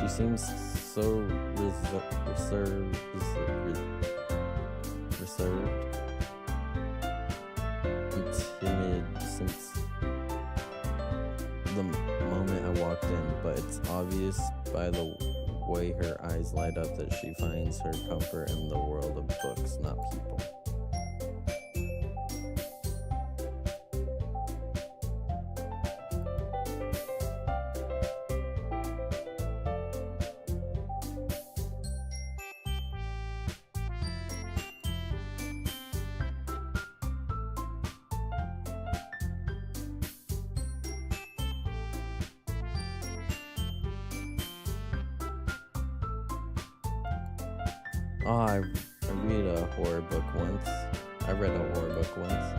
She seems so reserved and timid since the moment I walked in, but it's obvious by the way her eyes light up that she finds her comfort in the world of books, not people. Oh, I read a horror book once. I read a horror book once.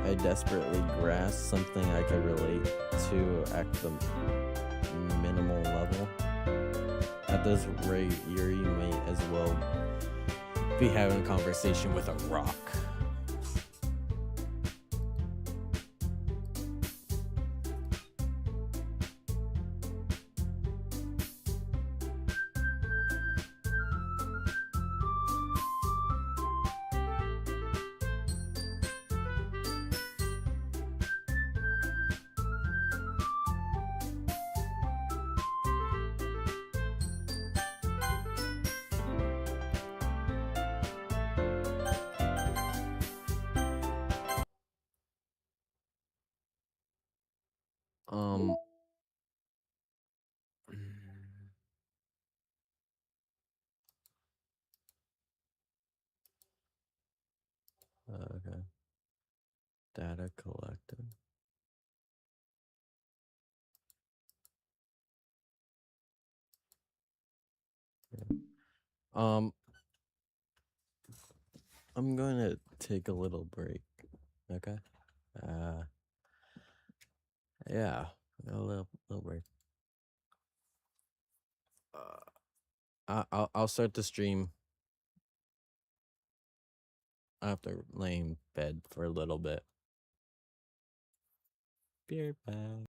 I desperately grasped something I could relate to at the minimal level. At this rate, Yuri may as well be having a conversation with a rock. Um. Okay. Data collected. Yeah. I'm going to take a little break. Okay. Uh. Yeah. A little break. I'll start the stream after laying bed for a little bit. Be right back.